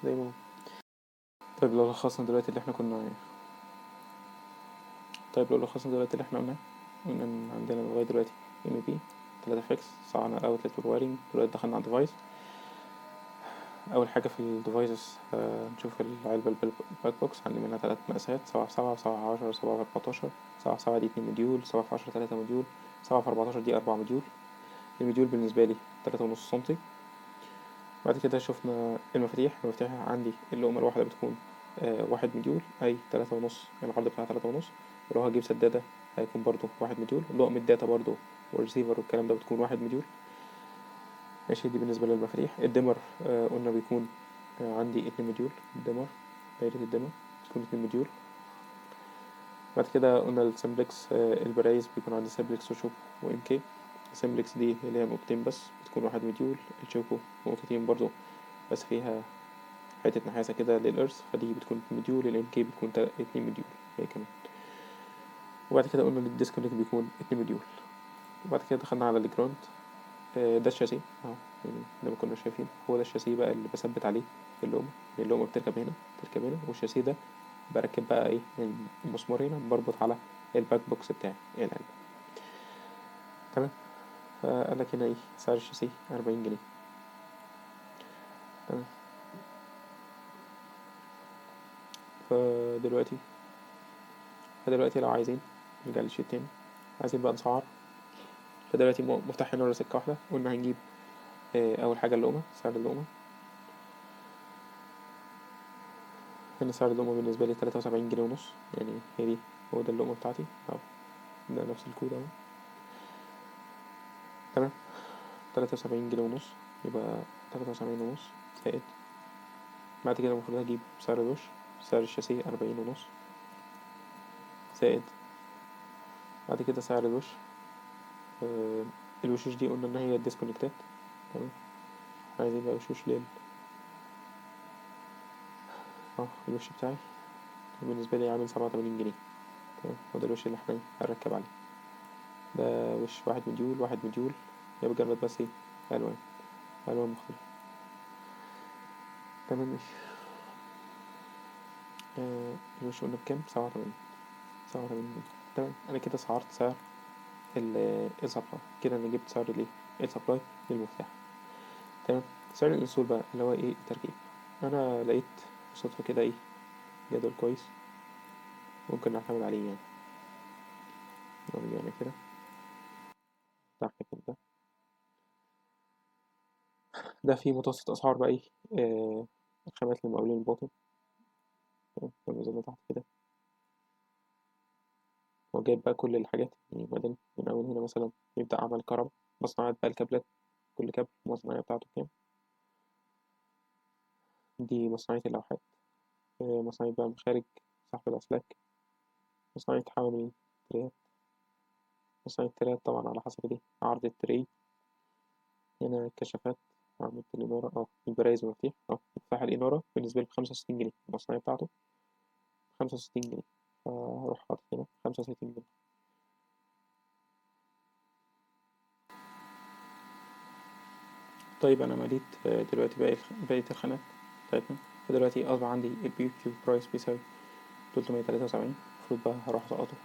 زي ما هو. طيب لو لخصنا دلوقتي اللي احنا كنا قلناه، قلنا ان عندنا لغايه دلوقتي ام بي 3 فيكس، صعنا الاوتلت والوايرنج. دلوقتي دخلنا على الديفايس. اول حاجه في الديفايسز نشوف العلبه الباك بوكس. عندي منها 3 مقاسات، 7 في 7 و7 في 10 و7 في 14. 7 في 7 دي 2 مديول، 7 في 10 3 مديول، 7 في 14 دي 4 مديول. المديول بالنسبه لي 3.5 سنتي. بعد كده شفنا المفاتيح عندي اللقمة الواحدة بتكون 1 مديول، أي 3.5، العرض بتاع 3.5. ولو هجيب سدادة هيكون برضو 1 مديول. لقمة داتا برضو والريسيفر والكلام ده بتكون 1 مديول. ماشي. دي بالنسبة للمفاتيح. الدمر قلنا بيكون عندي 2 مديول. الدمر دايرة الدمر بتكون 2 مديول. بعد كده قلنا السمبلكس البرايز بيكون عندي سمبلكس وشوك وام كي. السمبلكس دي اللي هي نقطتين بس بتكون 1 مديول. الشوكو نقطتين برضو بس فيها حتة نحاسة كده للإرث، فدي بتكون 2 مديول. الام كي بتكون 2 مديول هي كمان. وبعد كده قلنا الديسكونكت بيكون 2 مديول. وبعد كده دخلنا على الجراوند. ده الشاسيه اهو، يعني زي ما كنا شايفين هو ده الشاسيه بقى اللي بثبت عليه اللقمة. يعني اللقمة بتركب هنا، بتركب هنا، والشاسيه ده بركب بقى ايه المسمار هنا بربط على الباك بوكس بتاعي العلبة. تمام. فقال لك هنا ايه سعر الشاسيه 40 جنيه. تمام. فدلوقتي لو عايزين نرجع للشيت تاني، عايزين بقى نسعر. فدلوقتي مفتاح هنا ولا سكة واحدة. قلنا هنجيب أول حاجة اللقمة، سعر اللقمة. هنا سعر اللقمة بالنسبة لي 73 جنيه ونص، يعني هي دي، هو ده اللقمة بتاعتي أهو، ده نفس الكود أهو. تمام. 73 جنيه ونص، يبقى 73 ونص زائد. بعد كده المفروض هجيب سعر الوش، سعر الشاسيه 40 ونص زائد. بعد كده سعر الوش. الوشوش دي قلنا إن هي الديسكونكتات. تمام. عايزين بقى وشوش الوش بتاعي بالنسبة لي عامل 87 جنيه. تمام. وده الوش اللي احنا هنركب عليه. ده وش واحد مديول، واحد مديول، هي مجرد بس ايه ألوان مختلفة. تمام ماشي. الوش قلنا بكام؟ 87 جنيه. تمام. أنا كده سعرت سعر السبلاي. كده أنا جبت سعر السبلاي للمفتاح. تمام. سعر الانسول بقى اللي هو ايه التركيب. أنا لقيت بالصدفة كده ايه جدول كويس ممكن نعتمد عليه يعني. يعني كده تحت كده ده فيه متوسط أسعار بقى ايه الخامات للمقاولين الباطن. تمام. لو نزلنا تحت كده هو جايب بقى كل الحاجات يعني مدني من أول هنا. مثلا يبدأ عمل كهرباء، مصنعات بقى الكابلات، كل كابل المصنعية بتاعته كام. دي مصنعية اللوحات. مصنعية بقى مخارج سحب الأسلاك، مصنعية حوامل التريات، مصنعية التريات طبعا على حسب دي عرض التري. هنا الكشافات، عرض الإنارة البرايز والمفاتيح مفتاح الإنارة بالنسبة لي ب65 جنيه، المصنعية بتاعته 65 جنيه. فهروح حاطط هنا 65 جنيه. طيب أنا مليت دلوقتي بقية الخانات بتاعتنا. فدلوقتي أصبح عندي البي كيو برايس بيساوي 373. المفروض بقى هروح أسقطه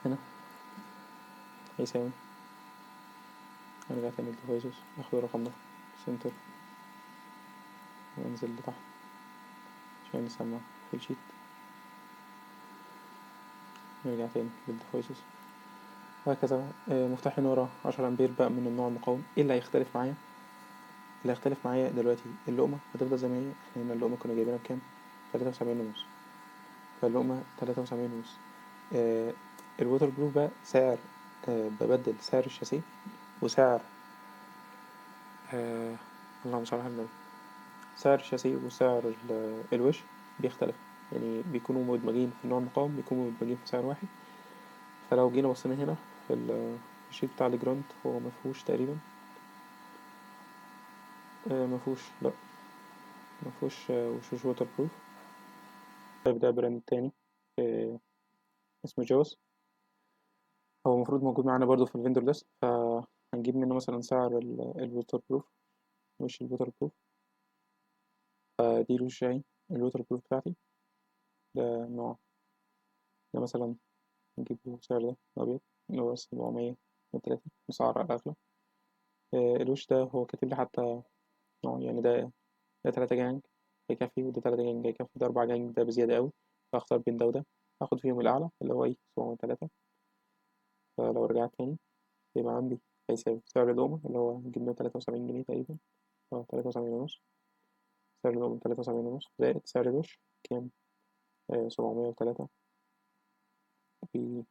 هنا، هيساوي. هرجع تاني للديفايسز، اخد الرقم ده سنتر وانزل لتحت عشان نسمع في الشيت. نرجع تاني للديفايسز وهكذا. مفتاح ورا 10 أمبير بقى من النوع المقاوم. ايه اللي هيختلف معايا؟ اللي هيختلف معايا دلوقتي اللقمة هتفضل زي ما هي. احنا هنا اللقمة كنا جايبينها بكام؟ 73 ونص. فاللقمة 73 ونص. آه الووتر بروف بقى سعر، ببدل سعر الشاسيه وسعر آه اللهم صل على النبي، سعر الشاسيه وسعر الوش بيختلف. يعني بيكونوا مدمجين في النوع المقاوم، بيكونوا مدمجين في سعر واحد. فلو جينا بصينا هنا في الشيت بتاع الجراند هو مفهوش تقريبا. مفهوش، لأ مفهوش وشوش ووتر بروف. طيب ده براند تاني آه، اسمه جوس. هو المفروض موجود معانا برضو في الفندور ليست. فهنجيب منه مثلا سعر الووتر بروف، وش الووتر بروف. دي الوش اهي الووتر بروف بتاعتي. ده نوع، ده مثلا نجيب له سعر ده أبيض اللي هو 730، مسعر على الأغلى. الوش ده هو كاتب لي حتى نوع، يعني ده 3 جانج هيكفي، وده 3 جانج هيكفي، ده 4 جانج ده بزيادة أوي. فأختار بين ده وده، هاخد فيهم الأعلى اللي هو 703. فلو رجعت تاني يبقى عندي هيساوي سعر الأم اللي هو جبنا 73 جنيه تقريبا، 73 ونص. سعر الأم 73 ونص زائد سعر الوش كام؟ 703 في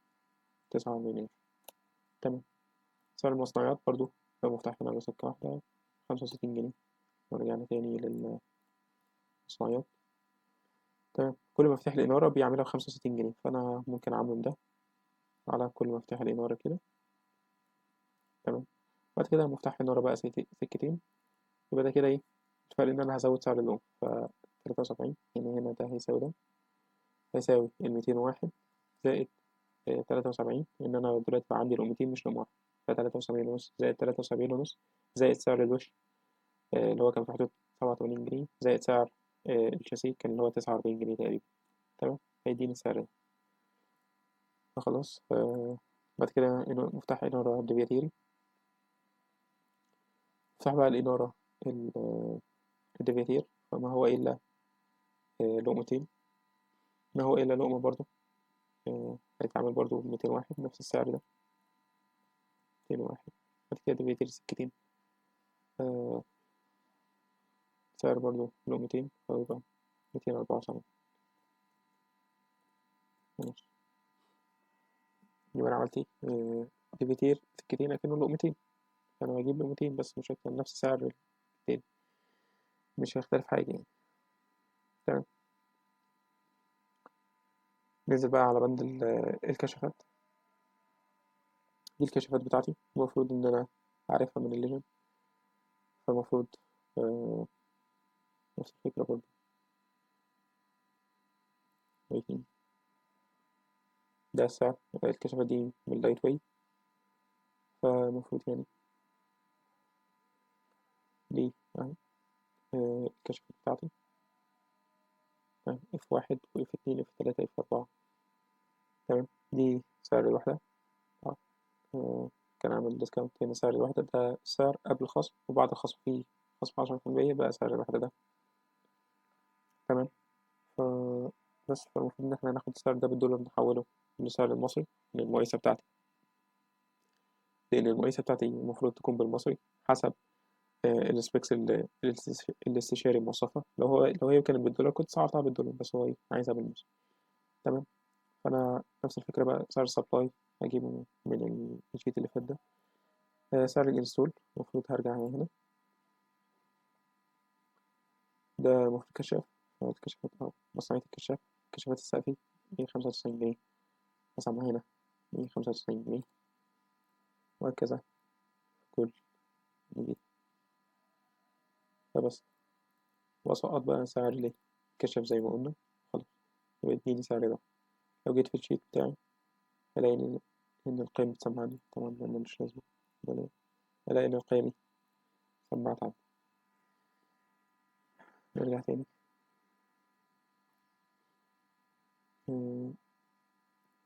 9 مليون. تمام. سعر المصنعيات برضو لو مفتاح هنا على سكة واحدة 65 جنيه. لو رجعنا تاني للمصنعيات، تمام، كل مفتاح الإنارة بيعملها ب65 جنيه. فأنا ممكن أعمم ده على كل مفتاح الإنارة كده. تمام. بعد كده مفتاح الإنارة بقى سكتين. يبقى ده كده إيه الفرق؟ إن أنا هزود سعر اللون. 73 يعني هنا ده هيساوي ده، هيساوي 201 زائد 73. إن أنا دلوقتي بقى عندي ال200 مش لون واحد. ف73 ونص زائد 73 ونص زائد سعر الوش اللي هو كان في حدود 87 جنيه، زائد سعر الشاسيه كان اللي هو 49 جنيه تقريبا. تمام، هيديني السعر ده. فخلاص بعد كده مفتاح إنارة ديفياتيري. مفتاح بقى الإنارة الديفياتير، فما هو إلا لقمتين، ما هو إلا لقمة برضو. هيتعمل برضو ب201 نفس السعر ده، 201. بعد كده ديفياتير سكتين، آه، سعر برضو لقمتين، فيبقى 274 ونص. يبقى أنا عملت إيه؟ ديفياتير سكتين أكنه لقمتين، فأنا بجيب لقمتين بس مش أكتر، نفس سعر التاني، مش هيختلف حاجة يعني. تمام. ننزل بقى على بند الكشافات. دي الكشافات بتاعتي، المفروض إن أنا عارفها من الليجن، فالمفروض آه، نفس الفكرة برضو. ويتنين. ده السعر. الكشافات دي من اللايت واي، فالمفروض يعني دي أهي الكشافات بتاعتي، اف واحد واف اتنين اف تلاتة اف أربعة. تمام، دي سعر الوحدة. كان عامل ديسكاونت هنا، سعر الوحدة ده السعر قبل الخصم، وبعد الخصم فيه خصم 10% بقى سعر الوحدة ده. تمام. ف بس فالمفروض إن احنا هناخد السعر ده بالدولار نحوله للسعر المصري للمقايسة بتاعتي، لأن المقايسة بتاعتي المفروض تكون بالمصري حسب السبيكس الاستشاري موصفة. لو هي كانت بالدولار كنت سعرتها بالدولار، بس هو عايزها بالمصري. تمام. فأنا نفس الفكرة بقى، سعر السبلاي هجيبه من الشيت اللي فات ده. سعر الانستول المفروض هرجع هنا، ده المفروض كشاف. الكشافات مصنعية الكشاف، كشافات السقفي 195 جنيه، أسمع هنا 195 جنيه، وهكذا كل جديد. فبس، وأسقط بقى سعر ليه كشاف زي ما قلنا. خلاص، يبقى اديني سعر ده. لو جيت في الشيت بتاعي ألاقي إن القيم بتسمعني، طبعا لأن مش لازم. ألاقي إن القيم سمعت عندي. نرجع تاني.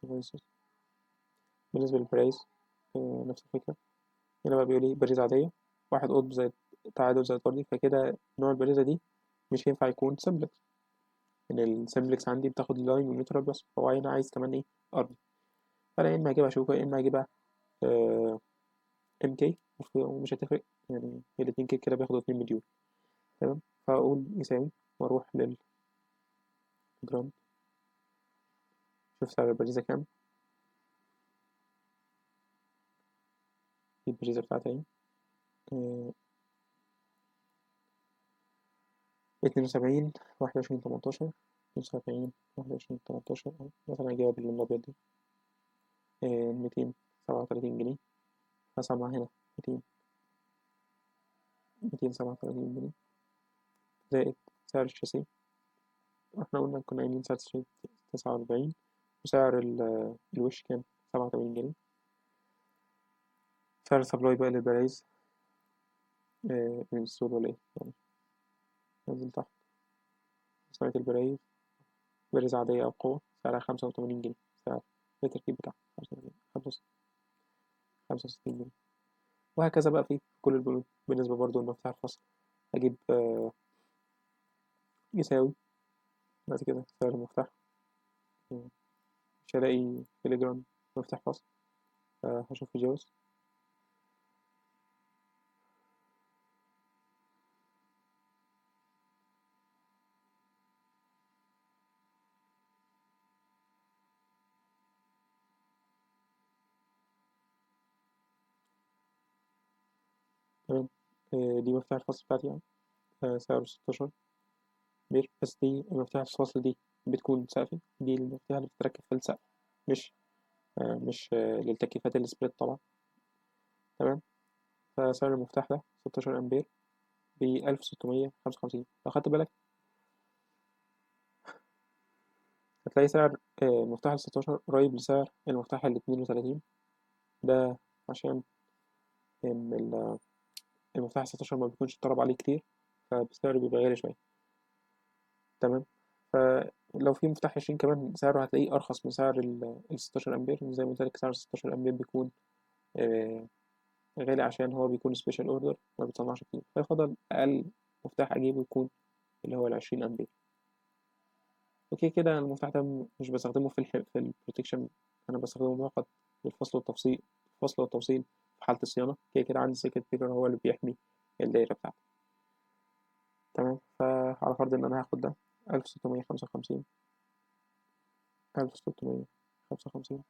devices. بالنسبة للبرايز نفس الفكرة. هنا بقى بيقول إيه، باريزة عادية، واحد قطب زائد تعادل زائد طردي، فكده نوع الباريزة دي مش هينفع يكون سمبلكس، إن السمبلكس عندي بتاخد لاين ونيوترال بس، هو هنا عايز كمان إيه، أرضي. فأنا يا إما هجيبها شوكة يا إما هجيبها ام كي، ومش هتفرق يعني، الاتنين كده كده بياخدوا 2 مليون. تمام. فأقول يساوي، وأروح للجرام، شوف سعر الباريزة كام. دي الباريزة بتاعتي أهي، 72 21 18، 72 21 18، مثلا هجيبها باللون الأبيض دي. 237 جنيه، هسمع هنا 237 جنيه، زائد سعر الشاسيه. احنا قلنا كنا قايلين سعر الشاسيه 49، وسعر الوش كان 87 جنيه. سعر السبلاي بقى للبرايز من السود ولا ايه يعني، ننزل تحت. صناعة البرايز، برايز عادية أو قوة، سعرها 85 جنيه، سعر التركيب بتاعها 65 جنيه، وهكذا بقى في كل البنود. بالنسبة برضو لمفتاح الفصل، هجيب يساوي، بعد كده سعر المفتاح. مش هلاقي تليجرام مفتاح فصل، هشوف في جاوز. تمام. دي مفتاح الفصل بتاعتي يعني، سعره 16 بير. بس دي مفتاح الفصل دي بتكون سقفي، دي المفتاح اللي بتتركب في السقف، مش مش للتكييفات السبليت طبعا. تمام. فسعر المفتاح ده 16 أمبير ب1655. لو خدت بالك هتلاقي سعر مفتاح ال16 قريب لسعر المفتاح ال32. ده عشان إن المفتاح 16 ما بيكونش اتطلب عليه كتير، فبسعره بيبقى غالي شوية. تمام. فلو في مفتاح 20 كمان سعره هتلاقيه أرخص من سعر ال 16 أمبير. زي ما قلت لك سعر 16 أمبير بيكون آه، غالي عشان هو بيكون سبيشال أوردر ما بيتصنعش كتير، فيفضل أقل مفتاح أجيبه يكون اللي هو ال20 أمبير. اوكي كده المفتاح ده مش بستخدمه في البروتكشن، انا بستخدمه مؤقت للفصل والتوصيل، الفصل والتوصيل في حالة الصيانة. كده كده عندي سيركت بريكر هو اللي بيحمي الدايرة بتاعتي. تمام. فعلى فرض ان انا هاخد ده 1655، 1655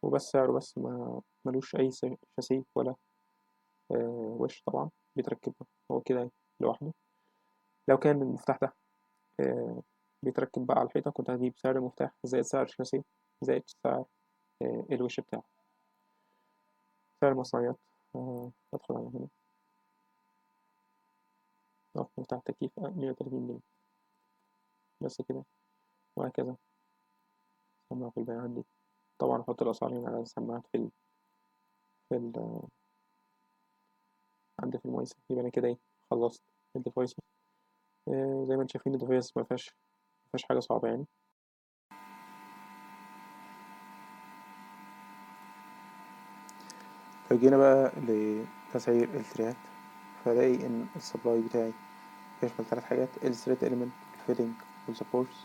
وبس سعره، بس ما ملوش اي شاسيه ولا وش طبعا بيتركب هو كده لوحده. لو كان المفتاح ده آه، بيتركب بقى على الحيطة كنت هجيب سعر المفتاح زائد سعر الشاسيه زائد سعر الوش بتاعه. سعر المصنعيات أدخل على هنا مفتاح تكييف 130 جنيه بس كده. وهكذا سماعة في البيع عندي. طبعا أحط الأسعار هنا على السماعات في ال... عندي في المقايسة. يبقى أنا كده إيه خلصت الديفايس. زي ما انتم شايفين الديفايس مفيهاش حاجة صعبة يعني. لو جينا بقى لتسعير التريات فلاقي إن السبلاي بتاعي بيشمل 3 حاجات: الثريد إليمنت والفيتنج والسبورتس.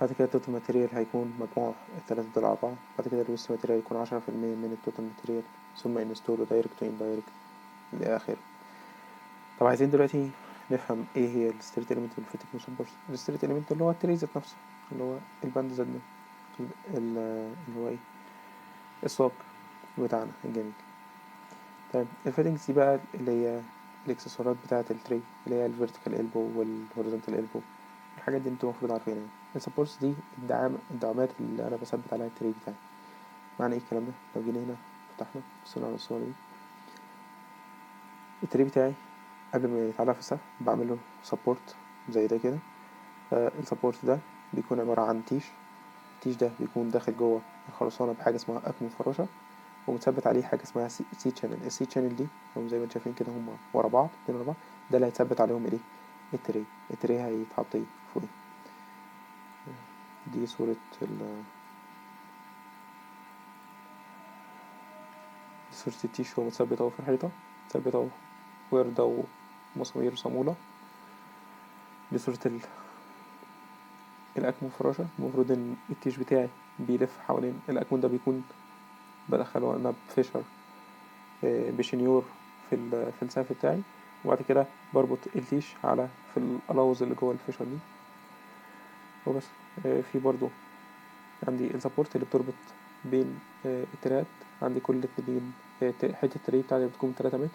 بعد كده التوتال ماتيريال هيكون مجموع ال3 دول على بعض. بعد كده الويست ماتيريال يكون 10% من التوتال ماتيريال، ثم انستول ودايركت واندايركت إلى آخره. طب عايزين دلوقتي نفهم ايه هي الستريت إليمنت والفيتنج والسبورتس. الستريت إليمنت اللي هو التري ذات نفسه، اللي هو الباند ذات نفسه، اللي هو ايه الصاج بتاعنا الجميل. طيب الفيتنجز دي بقى اللي هي الاكسسوارات بتاعة التري، اللي هي الفيرتيكال إلبو والهوريزونتال إلبو. الحاجات دي انتوا المفروض عارفينها يعني. السبورتس دي الدعامات اللي انا بثبت عليها التري بتاعي. معنى ايه الكلام ده؟ لو جينا هنا فتحنا بصينا على الصور دي، التري بتاعي قبل ما يتعلق في السقف بعمله سبورت زي ده كده. فالسبورت ده بيكون عبارة عن تيش. التيش ده بيكون داخل جوه الخرسانة بحاجة اسمها أكمل فراشة، ومتثبت عليه حاجة اسمها سي تشانل. السي تشانل دي هم زي ما انتم شايفين كده، هم ورا بعض اتنين ورا بعض، ده اللي هيتثبت عليهم الايه التري هيتحط ايه فوق. دي صورة صورة التيش، هو متثبت اهو في الحيطة، متثبت اهو وردة ومسامير صامولة. دي صورة الأكمون فراشة. المفروض إن التيش بتاعي بيلف حوالين الأكمون ده، بيكون بدخله أنا بفيشر بشنيور في السقف بتاعي، وبعد كده بربط التيش في الألاوز اللي جوه الفيشر دي وبس. في برضو عندي السبورت اللي بتربط بين الترات. عندي كل اتنين حتة التري بتاعتي بتكون 3 متر،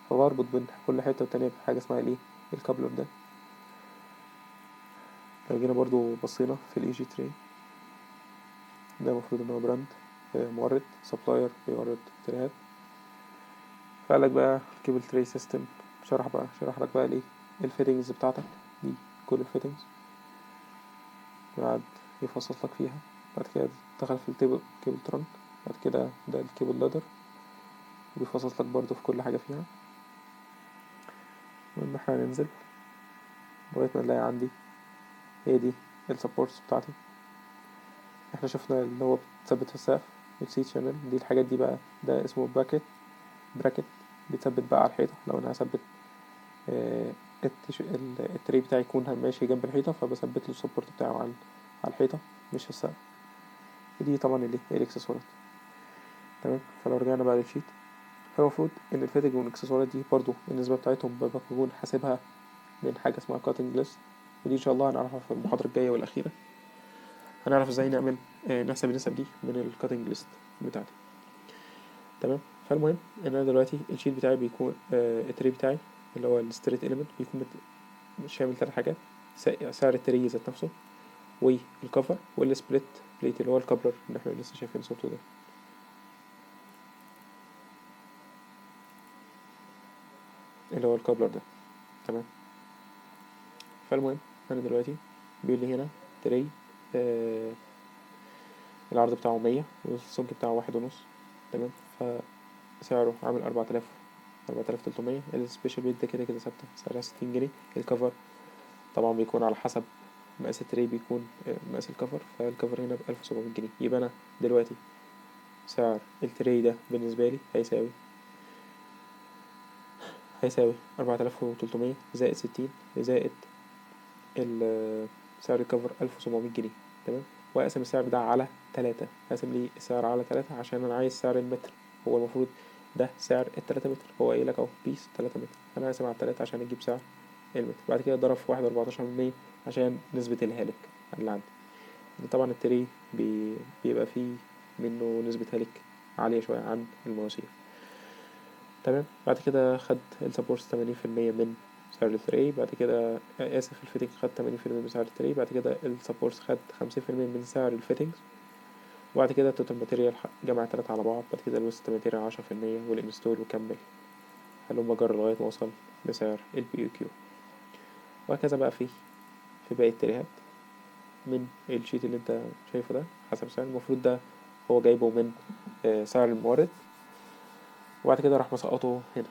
فبربط بين كل حتة والتانية بحاجة اسمها الايه الكابلر ده. لو جينا برضو بصينا في الاي جي تري، ده المفروض ان هو براند مورد سبلاير بيورد تريات. فقالك بقى كيبل تري سيستم، شرح لك بقى الايه الفيتنجز بتاعتك دي، كل الفيتنجز قعد يفصص لك فيها. بعد كده دخل في كيبل ترانك. بعد كده ده الكيبل لادر، وبيفصص لك برضو في كل حاجة فيها. المهم احنا هننزل لغاية ما نلاقي عندي هي دي السبورتس بتاعتي. احنا شفنا اللي هو بتثبت في السقف، السي شانل دي الحاجات دي بقى، ده اسمه براكت بيتثبت بقى على الحيطة. لو انا هثبت آه، التري بتاعي يكون ماشي جنب الحيطة، فبثبت له السبورت بتاعه على الحيطة مش في السقف. ودي طبعا اللي هي الاكسسوارات. تمام. فلو رجعنا بقى للشيت، فالمفروض ان الفيتنج والاكسسوارات دي برضو النسبة بتاعتهم بكون حاسبها من حاجة اسمها كاتنج ليست، ودي ان شاء الله هنعرفها في المحاضرة الجاية والأخيرة. هنعرف ازاي نعمل نحسب النسب دي من الكاتنج ليست بتاعتي. تمام. فالمهم ان انا دلوقتي الشيت بتاعي بيكون التري بتاعي اللي هو الستريت اليمنت بيكون شامل 3 حاجات: سعر التري ذات نفسه، والكفر، والسبليت بليت اللي هو الكابلر اللي احنا لسه شايفين صورته ده. اللي هو الكابلر ده. تمام. فالمهم انا دلوقتي بيقول لي هنا تري آه العرض بتاعه 100 والسمك بتاعه 1.5. تمام. فسعره عامل 4000 4300. السبيشال بيت ده كده كده ثابتة سعرها 60 جنيه. الكفر طبعا بيكون على حسب مقاس التري، بيكون مقاس الكفر، فالكفر هنا ب1700 جنيه. يبقى أنا دلوقتي سعر التري ده بالنسبة لي هيساوي 4300 زائد 60 زائد سعر الكفر 1700 جنيه. تمام. وأقسم السعر ده على 3. أقسم لي السعر على 3 عشان أنا عايز سعر المتر. هو المفروض ده سعر ال3 متر، هو قايلك أهو بيس 3 متر، أنا هقسم على 3 عشان أجيب سعر المتر. بعد كده ضرب في 1.14% عشان نسبة الهالك اللي عندي. طبعا التري بيبقى فيه منه نسبة هالك عالية شوية عن المواسير. تمام. بعد كده خد السبورت 80% من سعر التري. بعد كده الفيتنج خد 80% من سعر التري. بعد كده السبورت خد 50% من سعر الفيتنجز. وبعد كده التوتال ماتيريال جمع 3 على بعض. بعد كده الويست ماتيريال 10% والانستول وكمل هلوم جر لغاية ما وصل لسعر البي يو كيو. وهكذا بقى في باقي التريهات من الشيت اللي انت شايفه ده حسب سعر المفروض ده هو جايبه من سعر المورد، وبعد كده راح مسقطه هنا.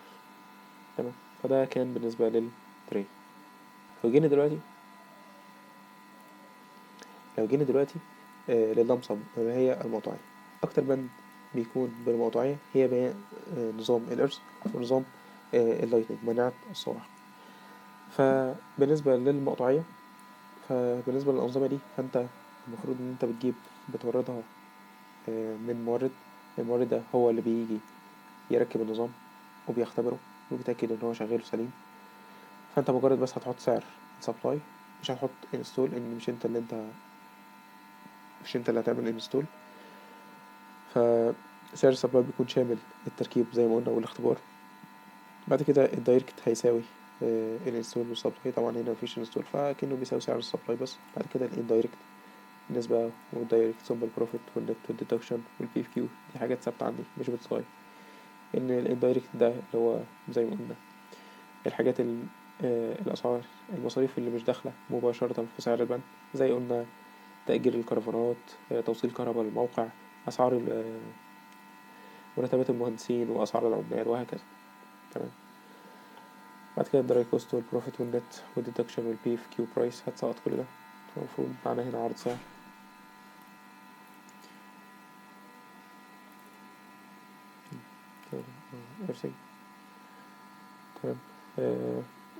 تمام. فده كان بالنسبة للتري. لو جينا دلوقتي لللمسم اللي هي المقطعية. أكتر بند بيكون بالمقطعية هي بيان نظام الإرث ونظام اللايتنج مناعة الصواعق. فبالنسبة للمقطعية، فبالنسبة للأنظمة دي فأنت المفروض إن أنت بتوردها من مورد. المورد ده هو اللي بيجي يركب النظام وبيختبره وبيتأكد إن هو شغال وسليم. فأنت مجرد بس هتحط سعر سبلاي، مش هتحط انستول، إن مش انت اللي هتعمل انستول. فسعر السبلاي بيكون شامل التركيب زي ما قلنا والاختبار. بعد كده الدايركت هيساوي الانستول والسبلاي. طبعا هنا مفيش انستول فكأنه بيساوي سعر السبلاي بس. بعد كده الاندايركت النسبة والدايركت ثم البروفيت والنت والديدكشن والبي اف كيو. دي حاجات ثابتة عندي مش بتتغير. ان الاندايركت ده اللي هو زي ما قلنا الحاجات الأسعار المصاريف اللي مش داخلة مباشرة في سعر البند، زي قلنا تأجير الكرفانات، توصيل كهرباء للموقع، أسعار مرتبات المهندسين وأسعار العمال وهكذا. تمام. بعد كده الدراي كوست والبروفيت والنت والديدكشن والبي اف كيو برايس هتسقط كل ده. المفروض معنا هنا عرض سعر ارسنج. تمام.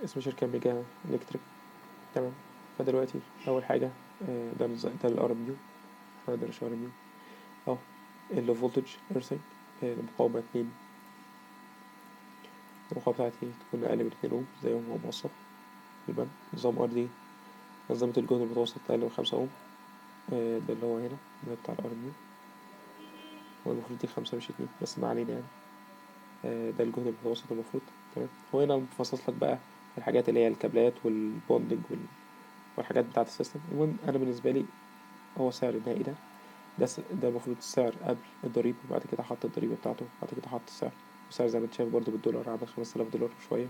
اسم شركة ميجا الكتريك. تمام. فدلوقتي أول حاجة ده الار ام يو. هذا الار ام يو اهو اللو فولتج ارسنج. المقاومة 2. المقاومة بتاعتي تكون أقل من 2 أوم زي ما هو موصف في البند. نظام ار دي نظمة الجهد المتوسط أقل من 5 أوم. ده اللي هو هنا ده بتاع الار ام يو. هو المفروض دي 5 مش 2 بس ما علينا يعني. ده الجهد المتوسط المفروض. تمام. هو هنا مفصص لك بقى الحاجات اللي هي الكابلات والبوندنج والحاجات بتاعة السيستم. المهم أنا بالنسبة لي هو السعر النهائي ده المفروض السعر قبل الضريبة. وبعد كده حط الضريبة بتاعته. بعد كده حط السعر. والسعر زي ما انت شايف برضه بالدولار عامل $5000 وشوية.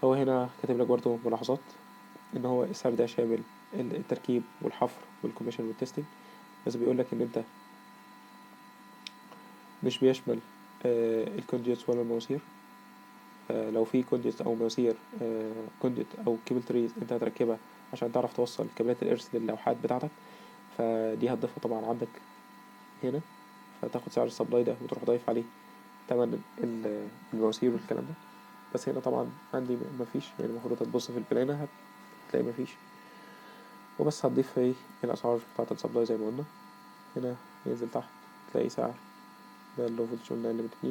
هو هنا كاتب لك برضه ملاحظات ان هو السعر ده شامل التركيب والحفر والكوميشن والتستنج، بس بيقول لك ان انت مش بيشمل الكونديوتس ولا المواسير. لو في كونديوت او مواسير كونديوت او كيبل تريز انت هتركبها عشان تعرف توصل كابلات الارث للوحات بتاعتك، فدي هتضيفها طبعا عندك هنا. فتاخد سعر السبلاي ده وتروح ضايف عليه تمن المواسير والكلام ده. بس هنا طبعا عندي مفيش، يعني المفروض هتبص في البلانة هتلاقي مفيش. وبس هتضيف ايه الأسعار بتاعة السبلاي زي ما قلنا. هنا ينزل تحت تلاقي سعر ده اللو فولتج قلنا اللي ب2.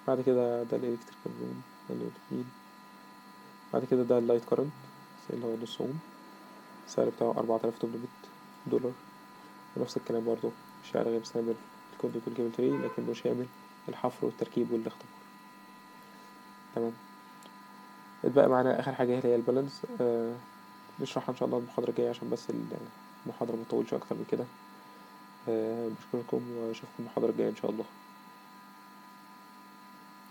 بعد كده ده الإلكتريكال روم اللي ب2. بعد كده ده اللايت كارنت اللي هو نص اوم. السعر بتاعه $4800. ونفس الكلام برضو سعر غير سامر الكوندوت والكيبل تري لكنه شامل الحفر والتركيب والاختبار. تمام. اتبقى معانا آخر حاجة هي البالانس. نشرحها إن شاء الله المحاضرة الجاية عشان بس المحاضرة مطولش أكتر من كده. بشكركم وأشوفكم المحاضرة الجاية إن شاء الله.